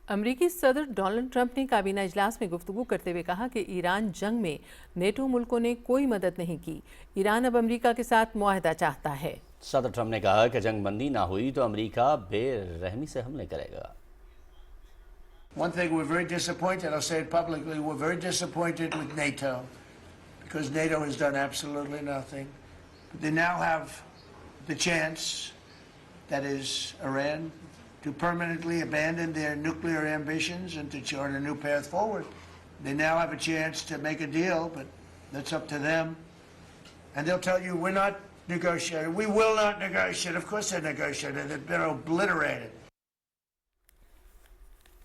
امریکی صدر ڈونلڈ ٹرمپ نے کابینہ اجلاس میں گفتگو کرتے ہوئے کہا کہ ایران جنگ میں نیٹو ملکوں نے کوئی مدد نہیں کی۔ ایران اب امریکہ کے ساتھ معاہدہ چاہتا ہے۔ صدر ٹرمپ نے کہا کہ جنگ بندی نہ ہوئی تو امریکہ بے رحمی سے حملے کرے گا۔ One thing we're very disappointed, I'll say it publicly, we're very disappointed with NATO because NATO has done absolutely nothing. But they now have the chance, that is Iran, to permanently abandon their nuclear ambitions and to chart a new path forward. They now have a chance to make a deal, but that's up to them. And they'll tell you, we're not negotiating. We will not negotiate. Of course they're negotiating. They've been obliterated.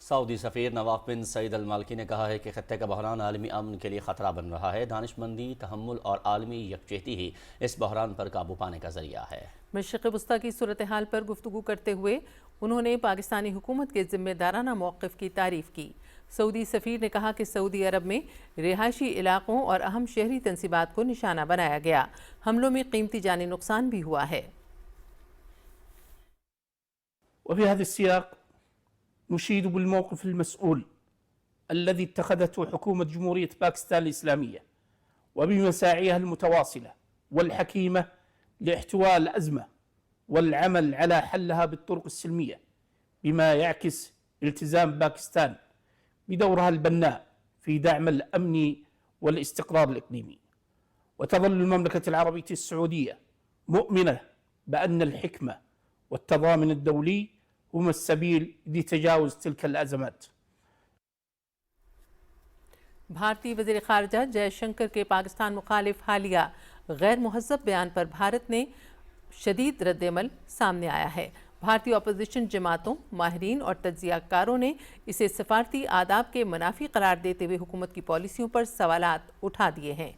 سعودی سفیر نواف بن سعید المالکی نے کہا ہے کہ خطے کا بحران عالمی امن کے لیے خطرہ بن رہا ہے۔ دانش مندی، تحمل اور عالمی یکجہتی ہی اس بحران پر قابو پانے کا ذریعہ ہے۔ مشرق وسطیٰ کی صورتحال پر گفتگو کرتے ہوئے انہوں نے پاکستانی حکومت کے ذمہ دارانہ موقف کی تعریف کی۔ سعودی سفیر نے کہا کہ سعودی عرب میں رہائشی علاقوں اور اہم شہری تنصیبات کو نشانہ بنایا گیا۔ حملوں میں قیمتی جانی نقصان بھی ہوا ہے۔ وفي هذا السياق نشيد بالموقف المسؤول الذي اتخذته حكومة جمهورية باكستان الإسلامية وبمساعيها المتواصلة والحكيمة لاحتواء الأزمة والعمل على حلها بالطرق السلمية، بما يعكس التزام باكستان بدورها البناء في دعم الأمن والاستقرار الإقليمي. وتظل المملكة العربية السعودية مؤمنة بأن الحكمة والتضامن الدولي هم السبيل لتجاوز تلك الأزمات۔ بھارتی وزیر خارجہ جے شنکر کے پاکستان مخالف حالیہ غیر مہذب بیان پر بھارت نے شدید رد عمل سامنے آیا ہے۔ بھارتی اپوزیشن جماعتوں، ماہرین اور تجزیہ کاروں نے اسے سفارتی آداب کے منافی قرار دیتے ہوئے حکومت کی پالیسیوں پر سوالات اٹھا دیے ہیں۔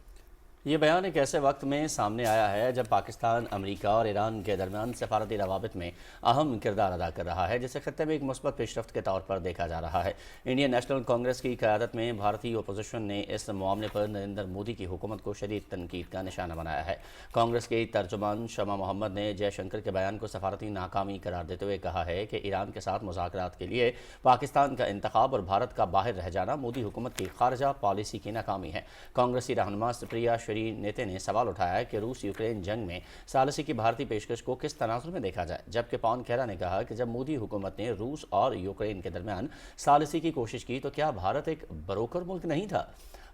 یہ بیان ایک ایسے وقت میں سامنے آیا ہے جب پاکستان امریکہ اور ایران کے درمیان سفارتی روابط میں اہم کردار ادا کر رہا ہے، جسے خطے میں ایک مثبت پیش رفت کے طور پر دیکھا جا رہا ہے۔ انڈین نیشنل کانگریس کی قیادت میں بھارتی اپوزیشن نے اس معاملے پر نریندر مودی کی حکومت کو شدید تنقید کا نشانہ بنایا ہے۔ کانگریس کے ترجمان شمع محمد نے جے شنکر کے بیان کو سفارتی ناکامی قرار دیتے ہوئے کہا ہے کہ ایران کے ساتھ مذاکرات کے لیے پاکستان کا انتخاب اور بھارت کا باہر رہ جانا مودی حکومت کی خارجہ پالیسی کی ناکامی ہے۔ کانگریسی رہنما سپریا شری نیتے نے سوال اٹھایا ہے کہ روس یوکرین جنگ میں ثالثی کی بھارتی پیشکش کو کس تناظر میں دیکھا جائے، جبکہ پون کھیرا نے کہا کہ جب مودی حکومت نے روس اور یوکرین کے درمیان ثالثی کی کوشش کی تو کیا بھارت ایک بروکر ملک نہیں تھا؟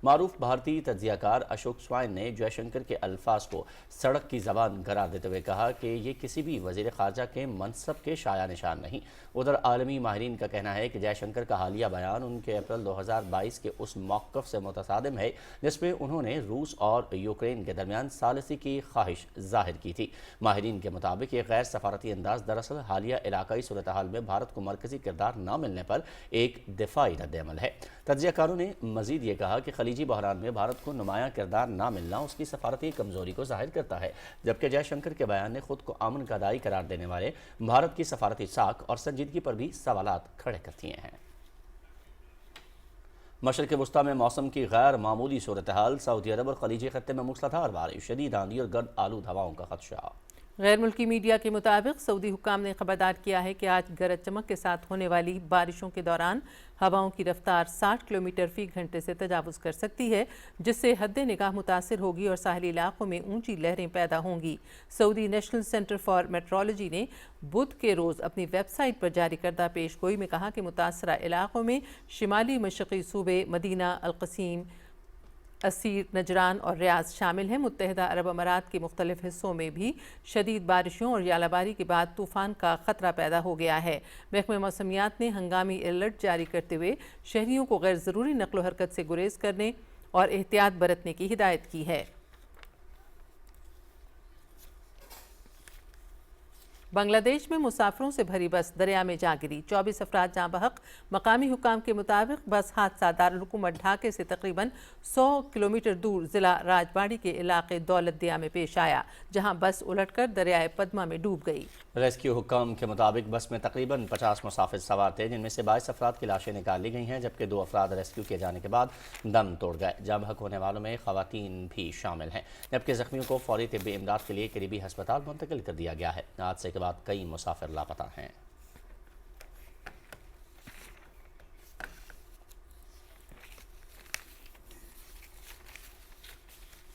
معروف بھارتی تجزیہ کار اشوک سوائن نے جے شنکر کے الفاظ کو سڑک کی زبان قرار دیتے ہوئے کہا کہ یہ کسی بھی وزیر خارجہ کے منصب کے شایع نشان نہیں۔ ادھر عالمی ماہرین کا کہنا ہے کہ جے شنکر کا حالیہ بیان ان کے اپریل 2022 کے اس موقف سے متصادم ہے جس میں انہوں نے روس اور یوکرین کے درمیان ثالثی کی خواہش ظاہر کی تھی۔ ماہرین کے مطابق یہ غیر سفارتی انداز دراصل حالیہ علاقائی صورتحال میں بھارت کو مرکزی کردار نہ ملنے پر ایک دفاعی رد عمل ہے۔ تجزیہ کاروں نے مزید یہ کہا کہ خلیجی بحران میں بھارت کو نمایاں کردار نہ ملنا اس کی سفارتی کمزوری کو ظاہر کرتا ہے، جبکہ جے شنکر کے بیان نے خود کو امن کا داعی قرار دینے والے بھارت کی سفارتی ساکھ اور سنجیدگی پر بھی سوالات کھڑے کر دیے ہیں۔ مشرق وسطیٰ میں موسم کی غیر معمولی صورتحال، سعودی عرب اور خلیجی خطے میں موسلادھار بارش، شدید آندھی اور گرد آلود ہواؤں کا خدشہ۔ غیر ملکی میڈیا کے مطابق سعودی حکام نے خبردار کیا ہے کہ آج گرج چمک کے ساتھ ہونے والی بارشوں کے دوران ہواؤں کی رفتار 60 کلومیٹر فی گھنٹے سے تجاوز کر سکتی ہے، جس سے حد نگاہ متاثر ہوگی اور ساحلی علاقوں میں اونچی لہریں پیدا ہوں گی۔ سعودی نیشنل سینٹر فار میٹرولوجی نے بدھ کے روز اپنی ویب سائٹ پر جاری کردہ پیش گوئی میں کہا کہ متاثرہ علاقوں میں شمالی مشرقی صوبے مدینہ، القصیم، اسیر نجران اور ریاض شامل ہیں۔ متحدہ عرب امارات کے مختلف حصوں میں بھی شدید بارشوں اور ژالہ باری کے بعد طوفان کا خطرہ پیدا ہو گیا ہے۔ محکمہ موسمیات نے ہنگامی الرٹ جاری کرتے ہوئے شہریوں کو غیر ضروری نقل و حرکت سے گریز کرنے اور احتیاط برتنے کی ہدایت کی ہے۔ بنگلہ دیش میں مسافروں سے بھری بس دریا میں جا گری، 24 افراد جاں بحق۔ مقامی حکام کے مطابق بس حادثہ دارالحکومت ڈھاکے سے تقریباً 100 کلومیٹر دور ضلع راجباڑی کے علاقے دولت دیا میں پیش آیا، جہاں بس الٹ کر دریائے پدما میں ڈوب گئی۔ ریسکیو حکام کے مطابق بس میں تقریباً 50 مسافر سوار تھے، جن میں سے 22 افراد کی لاشیں نکال لی گئی ہیں، جبکہ 2 افراد ریسکیو کیے جانے کے بعد دم توڑ گئے۔ جاں بحق ہونے والوں میں خواتین بھی شامل ہیں، جبکہ زخمیوں کو فوری طبی امداد کے لیے قریبی ہسپتال منتقل کر دیا گیا ہے۔ حادثے کے بعد کئی مسافر لاپتہ ہیں۔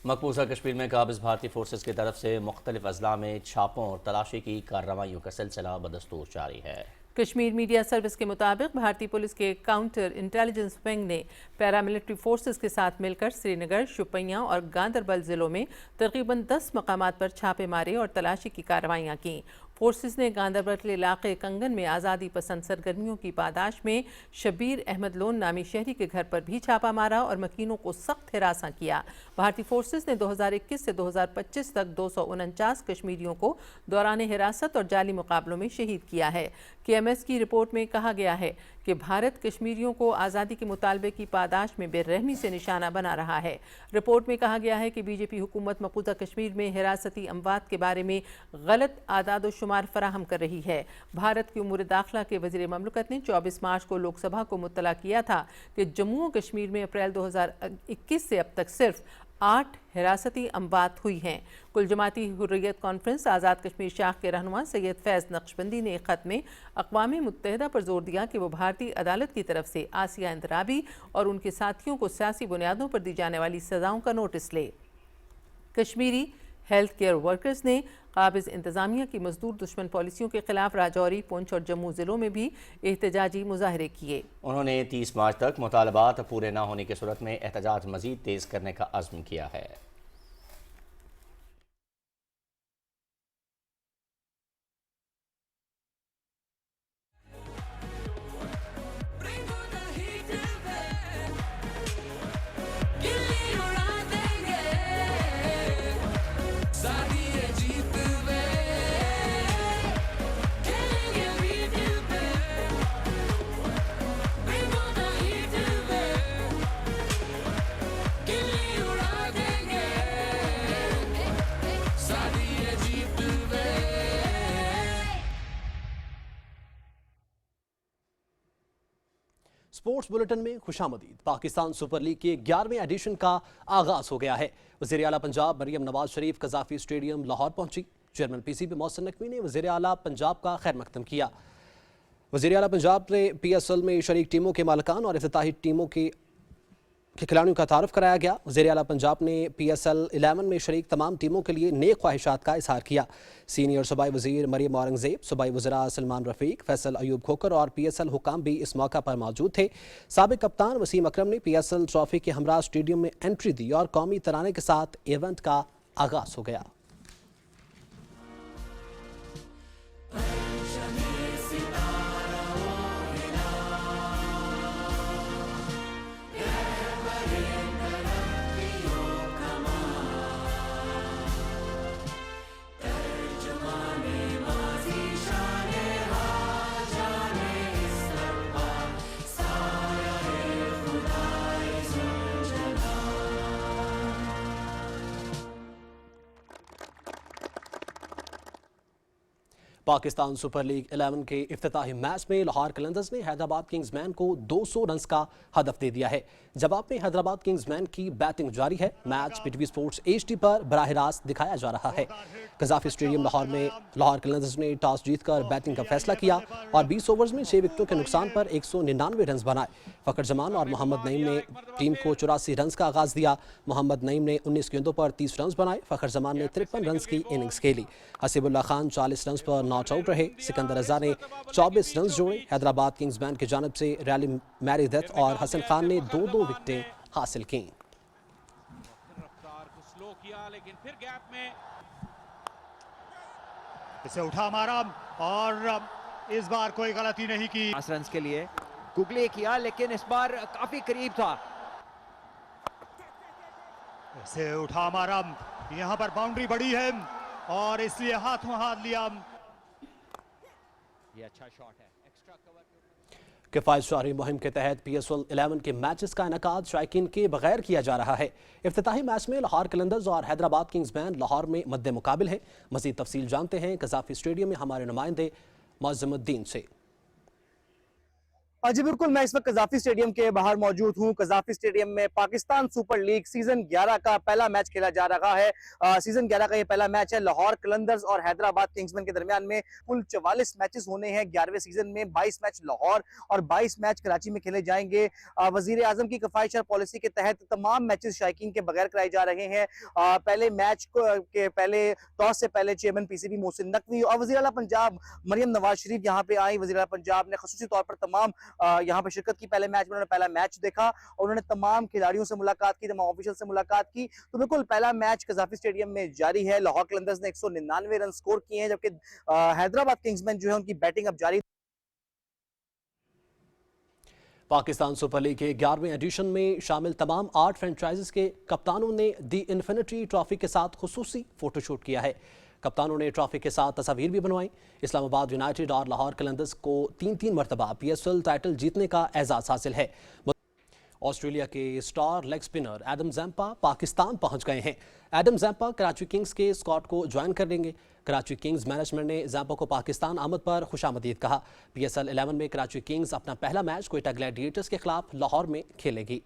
مقبوضہ کشمیر میں قابض بھارتی فورسز کی طرف سے مختلف اضلاع میں چھاپوں اور تلاشی کی کارروائیوں کا سلسلہ بدستور جاری ہے۔ کشمیر میڈیا سروس کے مطابق بھارتی پولیس کے کاؤنٹر انٹیلیجنس ونگ نے پیراملٹری فورسز کے ساتھ مل کر سری نگر، شوپیاں اور گاندربل ضلعوں میں تقریباً 10 مقامات پر چھاپے مارے اور تلاشی کی کارروائیاں کیں۔ فورسز نے گاندربل علاقے کنگن میں آزادی پسند سرگرمیوں کی پاداش میں شبیر احمد لون نامی شہری کے گھر پر بھی چھاپا مارا اور مکینوں کو سخت ہراساں کیا۔ بھارتی فورسز نے 2021 سے 2025 تک 249 کشمیریوں کو دوران حراست اور جعلی مقابلوں میں شہید کیا ہے۔ KMS کی رپورٹ میں کہا گیا ہے کہ بھارت کشمیریوں کو آزادی کے مطالبے کی پاداش میں بے رحمی سے نشانہ بنا رہا ہے۔ رپورٹ میں کہا گیا ہے کہ BJP حکومت مقبوضہ کشمیر میں حراستی اموات کے بارے میں غلط اعداد و شمار فراہم کر رہی ہے۔ بھارت کے امور داخلہ کے وزیر مملکت نے 24 مارچ کو لوک سبھا کو مطلع کیا تھا کہ جموں و کشمیر میں اپریل 2021 سے اب تک صرف 8 حراستی اموات ہوئی ہیں۔ کل جماعتی حریت کانفرنس آزاد کشمیر شاخ کے رہنما سید فیض نقشبندی نے ایک خط میں اقوام متحدہ پر زور دیا کہ وہ بھارتی عدالت کی طرف سے آسیہ اندرابی اور ان کے ساتھیوں کو سیاسی بنیادوں پر دی جانے والی سزاؤں کا نوٹس لے۔ کشمیری ہیلتھ کیئر ورکرز نے قابض انتظامیہ کی مزدور دشمن پالیسیوں کے خلاف راجوری، پونچھ اور جموں ضلعوں میں بھی احتجاجی مظاہرے کیے۔ انہوں نے 30 مارچ تک مطالبات پورے نہ ہونے کی صورت میں احتجاج مزید تیز کرنے کا عزم کیا ہے۔ سپورٹس بلیٹن میں خوش آمدید۔ پاکستان سپر لیگ کے 11ویں ایڈیشن کا آغاز ہو گیا ہے۔ وزیر اعلیٰ پنجاب مریم نواز شریف قذافی اسٹیڈیم لاہور پہنچی۔ چیئرمین PCB محسن نقوی نے وزیر اعلیٰ پنجاب کا خیر مقدم کیا۔ وزیر اعلیٰ پنجاب نے PSL میں شریک ٹیموں کے مالکان اور افتتاحی ٹیموں کے کھلاڑیوں کا تعارف کرایا گیا۔ وزیر اعلیٰ پنجاب نے PSL 11 میں شریک تمام ٹیموں کے لیے نیک خواہشات کا اظہار کیا۔ سینئر صوبائی وزیر مریم اورنگزیب، صوبائی وزراء سلمان رفیق، فیصل ایوب کھوکر اور PSL حکام بھی اس موقع پر موجود تھے۔ سابق کپتان وسیم اکرم نے PSL ٹرافی کے ہمراہ اسٹیڈیم میں انٹری دی اور قومی ترانے کے ساتھ ایونٹ کا آغاز ہو گیا۔ پاکستان سپر لیگ 11 کے افتتاحی میچ میں لاہور قلندرز نے حیدرآباد کنگز مین کو 200 رنز کا ہدف دے دیا ہے۔ جواب میں حیدرآباد کنگز مین کی بیٹنگ جاری ہے۔ میچ PTV سپورٹس HD پر براہ راست دکھایا جا رہا ہے۔ قذافی اسٹیڈیم لاہور میں لاہور قلندرز نے ٹاس جیت کر بیٹنگ کا فیصلہ کیا اور 20 اوورز میں 6 وکٹوں کے نقصان پر 199 رنز بنائے۔ فخر جمان اور محمد نعیم نے ٹیم کو 84 رنز کا آغاز دیا۔ محمد نعیم نے 19 گیندوں پر 30 رنز بنائے۔ فخر جمان نے 53 رنز کی اننگز کھیلی۔ حسیب اللہ خان 40 رنز پر ناٹ آؤٹ رہے۔ سکندر رضا نے 24 رنز جوڑے۔ حیدرآباد کنگز مین کی جانب سے ریلی میری دت اور حسن خان نے 2 وکٹیں حاصل کیں۔ स्लो किया लेकिन फिर गैप में इसे उठा मारा और इस बार कोई गलती नहीं की। 5 रन के लिए गुगली किया लेकिन इस बार काफी करीब था। इसे उठा मारा, यहाँ पर बाउंड्री बड़ी है और इसलिए हाथों हाथ लिया। ये अच्छा शॉट है। एक्स्ट्रा कवर किफायत शारी मुहिम के तहत PSL 11 के मैचेस का इनेकाद शायकीन के बगैर किया जा रहा है। इफ्तिताही मैच में लाहौर कलंदर्स और हैदराबाद किंग्स बैंड लाहौर में मद्दे मुकाबिल है। मजीद तफसील जानते हैं कजाफी स्टेडियम में हमारे नुमाइंदे मौज़मुद्दीन से। जी बिल्कुल, मैं इस वक्त कजाफी स्टेडियम के बाहर मौजूद हूँ। कजाफी स्टेडियम में पाकिस्तान सुपर लीग सीजन 11 का पहला मैच खेला जा रहा है। सीजन 11 का ये पहला मैच है। लाहौर कलंदर्स और हैदराबाद किंग्समैन के दरमियान में कुल 44 मैचेस होने हैं 11वें सीजन में। 22 मैच लाहौर और 22 मैच कराची में खेले जाएंगे। वजीर आजम की किफायत पॉलिसी के तहत तमाम मैचेस शायकीन के बगैर कराए जा रहे हैं। पहले मैच के पहले टॉस से पहले चेयरमैन PCB मोहसिन नकवी और वज़ीर आला पंजाब मरियम नवाज शरीफ यहाँ पे आई। वज़ीर आला पंजाब ने खसूसी तौर पर तमाम यहाँ पे शिरकत की। पहले मैच में उन्होंने पहला मैच देखा और उन्होंने तमाम खिलाड़ियों से मुलाकात की, तमाम ऑफिशियल से मुलाकात की। तो बिल्कुल पहला मैच कजाफी स्टेडियम में जारी है। लाहौर कलंदर्स ने 199 रन स्कोर किए हैं, जबकि हैदराबाद किंग्समैन जो है उनकी बैटिंग अब जारी। पाकिस्तान सुपर लीग के 11वें एडिशन में शामिल तमाम 8 फ्रेंचाइजीज के कप्तानों ने दी इन्फिनिटी ट्रॉफी के साथ खुसूसी फोटोशूट किया है। कप्तानों ने ट्रॉफी के साथ तस्वीर भी बनवाई। इस्लामाबाद यूनाइटेड और लाहौर कलंदर्स को 3-3 मरतबा PSL टाइटल जीतने का एजाज हासिल है। ऑस्ट्रेलिया के star leg spinner Adam Zampa Pakistan पहुंच गए हैं। एडम ज़ैम्पा कराची किंग्स के स्क्वाड को ज्वाइन कर लेंगे। कराची किंग्स मैनेजमेंट ने ज़ैम्पा को पाकिस्तान आमद पर खुशामदीद कहा। PSL 11 में कराची किंग्स अपना पहला मैच क्वेटा ग्लैडिएटर्स के खिलाफ लाहौर में खेलेगी।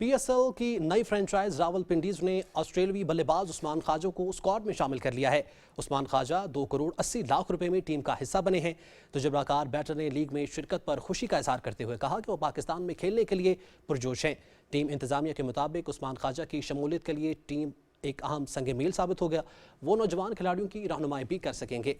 PSL की नई फ्रेंचाइज रावलपिंडीज ने ऑस्ट्रेलियाई बल्लेबाज उस्मान ख्वाजा को स्क्वाड में शामिल कर लिया है। उस्मान ख्वाजा 2 करोड़ 80 लाख रुपए में टीम का हिस्सा बने हैं। तजुर्बाकार बैटर ने लीग में शिरकत पर खुशी का इजहार करते हुए कहा कि वो पाकिस्तान में खेलने के लिए पुरजोश हैं। टीम इंतजामिया के मुताबिक उस्मान ख्वाजा की शमूलियत के लिए टीम एक अहम संग मील साबित हो गया। वो नौजवान खिलाड़ियों की रहनुमाई भी कर सकेंगे।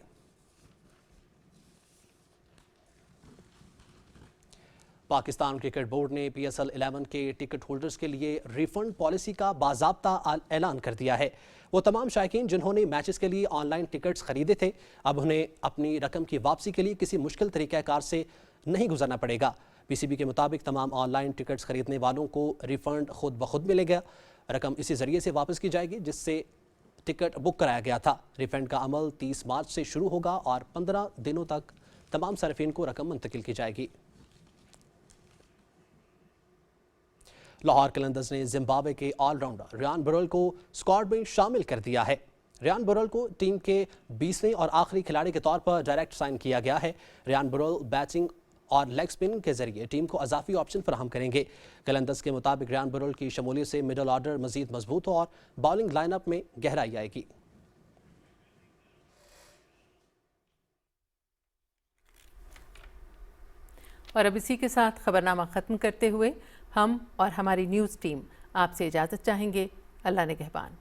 पाकिस्तान क्रिकेट बोर्ड ने PSL 11 के टिकट होल्डर्स के लिए रिफंड पॉलिसी का बाज़ाब्ता ऐलान कर दिया है। वो तमाम शायकीन जिन्होंने मैचेस के लिए ऑनलाइन टिकट्स खरीदे थे, अब उन्हें अपनी रकम की वापसी के लिए किसी मुश्किल तरीक़ाकार से नहीं गुजरना पड़ेगा। PCB के मुताबिक तमाम ऑनलाइन टिकट्स खरीदने वालों को रिफंड खुद ब खुद मिलेगा। रकम इसी जरिए से वापस की जाएगी जिससे टिकट बुक कराया गया था। रिफंड का अमल 30 मार्च से शुरू होगा और 15 दिनों तक तमाम सार्फिन को रकम मुंतकिल की जाएगी। लाहौर कलंदर्स ने जिम्बाब्वे के ऑलराउंडर रियान बरोल को स्क्वाड में शामिल कर दिया है। रियान बरोल को टीम के 20वें और आखिरी खिलाड़ी के तौर पर डायरेक्ट साइन किया गया है। रियान बरोल बैटिंग और लेग स्पिन के जरिए टीम को अजाफी ऑप्शन फराहम करेंगे। कलंदर्स के मुताबिक रियान बरोल की शमूलियत से मिडल ऑर्डर मजीद मजबूत हो और बॉलिंग लाइनअप में गहराई आएगी। और अब इसी के साथ खबरनामा ख़त्म करते हुए हम और हमारी न्यूज़ टीम आपसे इजाज़त चाहेंगे। अल्लाह निगहबान।